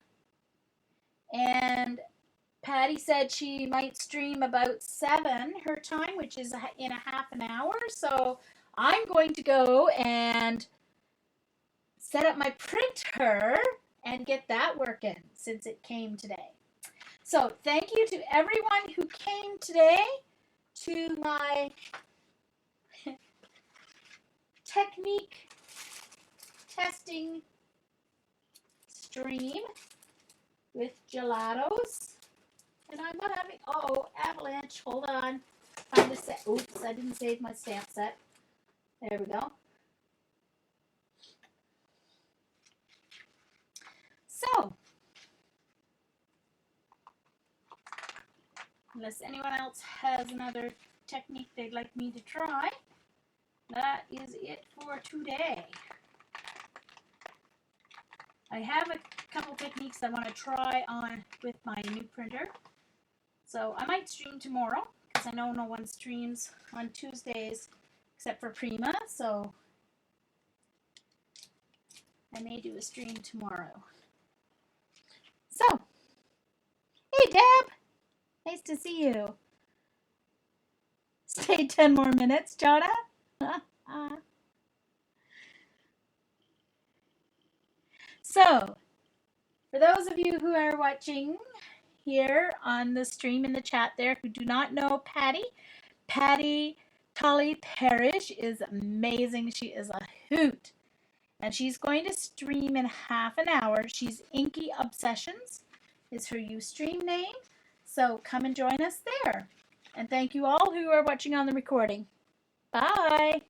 And Patty said she might stream about 7 her time, which is in a half an hour. So I'm going to go and set up my printer and get that working since it came today. So thank you to everyone who came today to my technique testing stream with gelatos. And I'm not having, avalanche, hold on. Find a set. Oops, I didn't save my stamp set. There we go. So, unless anyone else has another technique they'd like me to try, that is it for today. I have a couple techniques I want to try on with my new printer. So I might stream tomorrow because I know no one streams on Tuesdays except for Prima. So I may do a stream tomorrow. So, hey Deb, nice to see you. Stay 10 more minutes, Jonah. So, for those of you who are watching here on the stream in the chat there who do not know Patty Tully Parrish is amazing. She is a hoot. And she's going to stream in half an hour. She's Inky Obsessions is her Ustream name. So come and join us there. And thank you all who are watching on the recording. Bye.